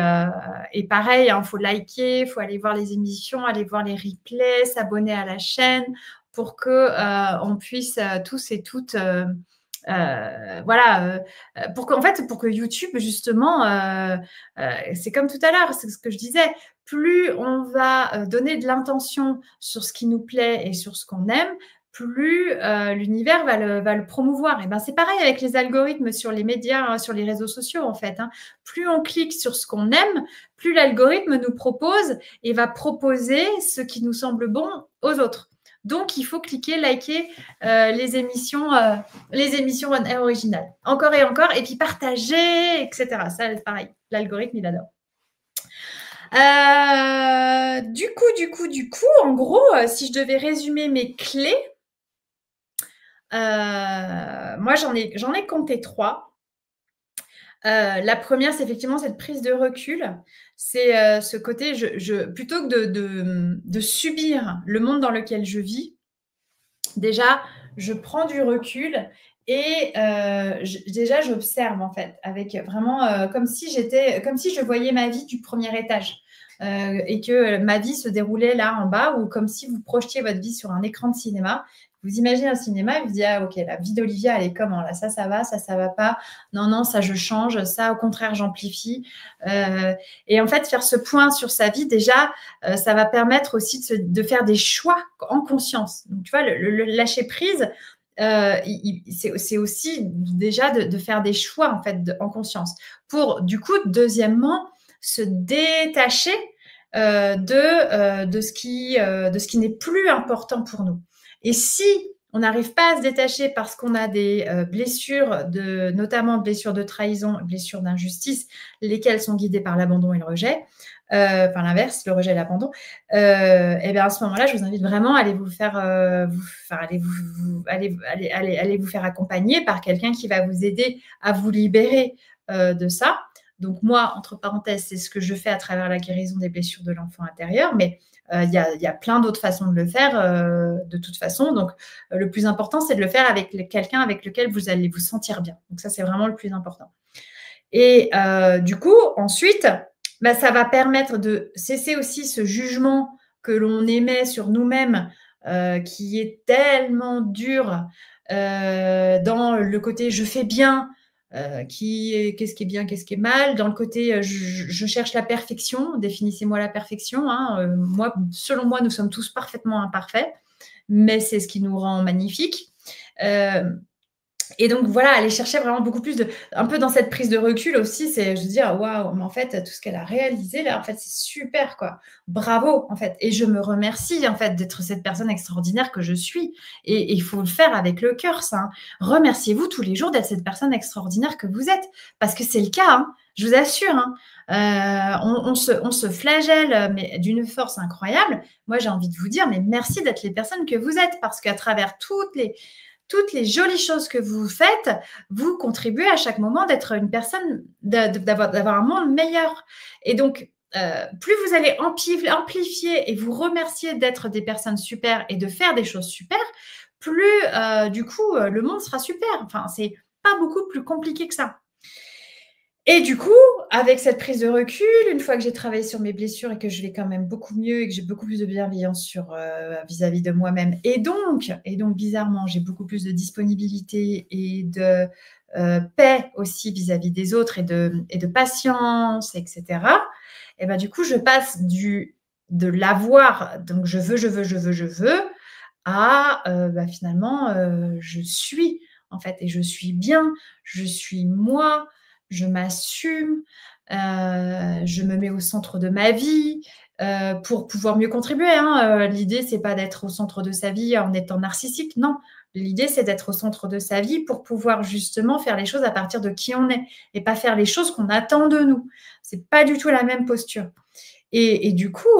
pareil, il faut liker, il faut aller voir les émissions, aller voir les replays, s'abonner à la chaîne pour que on puisse tous et toutes pour que YouTube justement c'est comme tout à l'heure, c'est ce que je disais, plus on va donner de l'intention sur ce qui nous plaît et sur ce qu'on aime, plus l'univers va le promouvoir. Et ben c'est pareil avec les algorithmes sur les médias, hein, sur les réseaux sociaux en fait, hein. Plus on clique sur ce qu'on aime, plus l'algorithme nous propose et va proposer ce qui nous semble bon aux autres. Donc, il faut cliquer, liker les émissions One Air originales. Encore et encore. Et puis partager, etc. Ça, c'est pareil. L'algorithme, il adore. Du coup, en gros, si je devais résumer mes clés, moi, j'en ai compté 3. La première, c'est effectivement cette prise de recul. C'est ce côté, plutôt que de subir le monde dans lequel je vis, déjà, je prends du recul et déjà, j'observe en fait, avec vraiment comme si je voyais ma vie du premier étage et que ma vie se déroulait là en bas, ou comme si vous projetiez votre vie sur un écran de cinéma. Vous imaginez un cinéma et vous dites, ah ok, la vie d'Olivia, elle est comment là? Ça va, ça va pas. Non, ça je change, ça au contraire j'amplifie. Et en fait, faire ce point sur sa vie, déjà, ça va permettre aussi de faire des choix en conscience. Donc tu vois, le lâcher prise, c'est aussi déjà de faire des choix en fait en conscience. Pour du coup, deuxièmement, se détacher de ce qui n'est plus important pour nous. Et si on n'arrive pas à se détacher parce qu'on a des blessures, notamment blessures de trahison, blessures d'injustice, lesquelles sont guidées par l'abandon et le rejet, enfin l'inverse, le rejet et l'abandon, et bien à ce moment-là, je vous invite vraiment à aller vous faire, allez vous faire accompagner par quelqu'un qui va vous aider à vous libérer de ça. Donc moi, entre parenthèses, c'est ce que je fais à travers la guérison des blessures de l'enfant intérieur, mais il y a plein d'autres façons de le faire de toute façon. Donc le plus important, c'est de le faire avec quelqu'un avec lequel vous allez vous sentir bien. Donc ça, c'est vraiment le plus important. Et du coup, ensuite, bah, ça va permettre de cesser aussi ce jugement que l'on émet sur nous-mêmes qui est tellement dur dans le côté « je fais bien », qu'est-ce qui est bien, qu'est-ce qui est mal, dans le côté je cherche la perfection, définissez-moi la perfection, hein. Moi, selon moi, nous sommes tous parfaitement imparfaits, mais c'est ce qui nous rend magnifiques. Et donc voilà, aller chercher vraiment beaucoup plus un peu dans cette prise de recul aussi, c'est je dire waouh, mais en fait tout ce qu'elle a réalisé là, en fait c'est super quoi, bravo en fait, et je me remercie en fait d'être cette personne extraordinaire que je suis, et il faut le faire avec le cœur ça, hein. Remerciez-vous tous les jours d'être cette personne extraordinaire que vous êtes, parce que c'est le cas, hein, je vous assure, hein. On se flagelle mais d'une force incroyable. Moi j'ai envie de vous dire mais merci d'être les personnes que vous êtes, parce qu'à travers toutes les jolies choses que vous faites, vous contribuez à chaque moment d'être une personne, d'avoir un monde meilleur. Et donc, plus vous allez amplifier et vous remercier d'être des personnes super et de faire des choses super, plus, du coup, le monde sera super. Enfin, c'est pas beaucoup plus compliqué que ça. Et du coup, avec cette prise de recul, une fois que j'ai travaillé sur mes blessures et que je vais quand même beaucoup mieux et que j'ai beaucoup plus de bienveillance vis-à-vis de moi-même, et donc bizarrement, j'ai beaucoup plus de disponibilité et de paix aussi vis-à-vis des autres et de patience, etc. Et ben du coup, je passe de l'avoir, donc je veux, à finalement, je suis en fait, et je suis bien, je suis moi. Je m'assume, je me mets au centre de ma vie pour pouvoir mieux contribuer, hein. L'idée, c'est pas d'être au centre de sa vie en étant narcissique, non. L'idée, c'est d'être au centre de sa vie pour pouvoir justement faire les choses à partir de qui on est et pas faire les choses qu'on attend de nous. C'est pas du tout la même posture. Et du coup,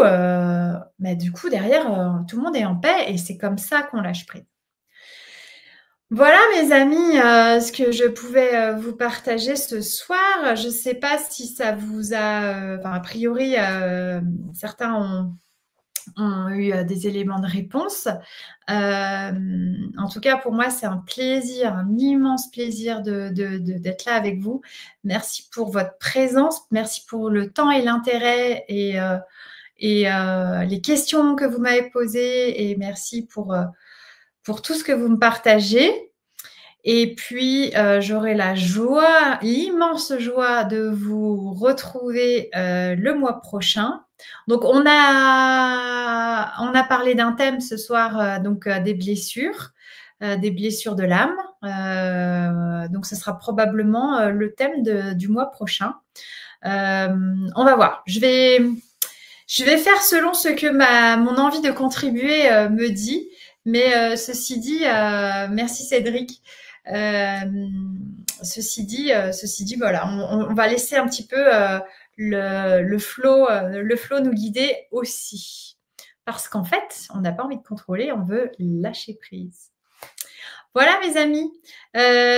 derrière, tout le monde est en paix et c'est comme ça qu'on lâche prise. Voilà mes amis, ce que je pouvais vous partager ce soir. Je ne sais pas si ça vous a, a priori, certains ont eu des éléments de réponse. En tout cas, pour moi, c'est un plaisir, un immense plaisir d'être là avec vous. Merci pour votre présence, merci pour le temps et l'intérêt et les questions que vous m'avez posées, et merci pour tout ce que vous me partagez. Et puis, j'aurai l'immense joie de vous retrouver le mois prochain. Donc, on a parlé d'un thème ce soir, des blessures de l'âme. Donc, ce sera probablement le thème du mois prochain. On va voir. Je vais faire selon ce que mon envie de contribuer me dit. Mais ceci dit, merci Cédric. Ceci dit, voilà, on va laisser un petit peu le flow nous guider aussi. Parce qu'en fait, on n'a pas envie de contrôler, on veut lâcher prise. Voilà mes amis.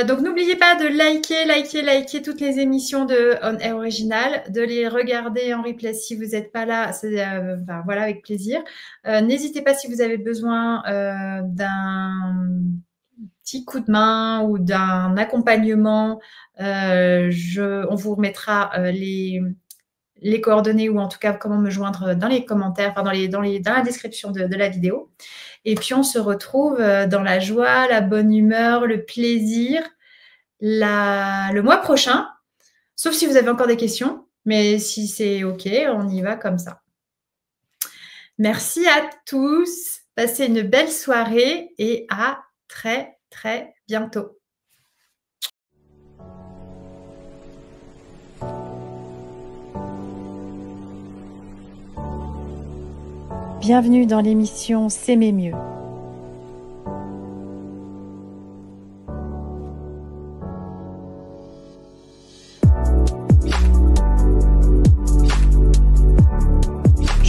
Donc n'oubliez pas de liker toutes les émissions de On Air Original, de les regarder en replay si vous n'êtes pas là, voilà, avec plaisir. N'hésitez pas si vous avez besoin d'un petit coup de main ou d'un accompagnement. On vous remettra les coordonnées, ou en tout cas comment me joindre dans les commentaires, dans la description de la vidéo. Et puis, on se retrouve dans la joie, la bonne humeur, le plaisir le mois prochain. Sauf si vous avez encore des questions. Mais si c'est OK, on y va comme ça. Merci à tous. Passez une belle soirée et à très, très bientôt. Bienvenue dans l'émission S'aimer mieux.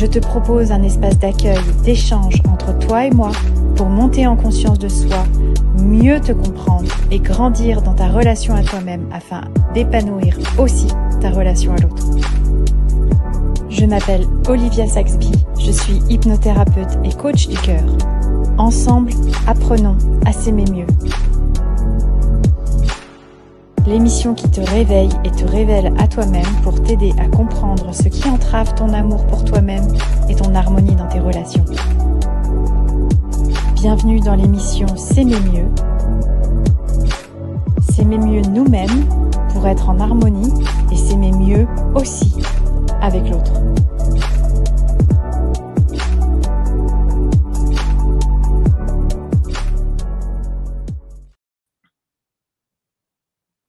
Je te propose un espace d'accueil, d'échange entre toi et moi pour monter en conscience de soi, mieux te comprendre et grandir dans ta relation à toi-même afin d'épanouir aussi ta relation à l'autre. Je m'appelle Olivia Saxby, je suis hypnothérapeute et coach du cœur. Ensemble, apprenons à s'aimer mieux. L'émission qui te réveille et te révèle à toi-même pour t'aider à comprendre ce qui entrave ton amour pour toi-même et ton harmonie dans tes relations. Bienvenue dans l'émission S'aimer mieux. S'aimer mieux nous-mêmes pour être en harmonie et s'aimer mieux aussi avec l'autre.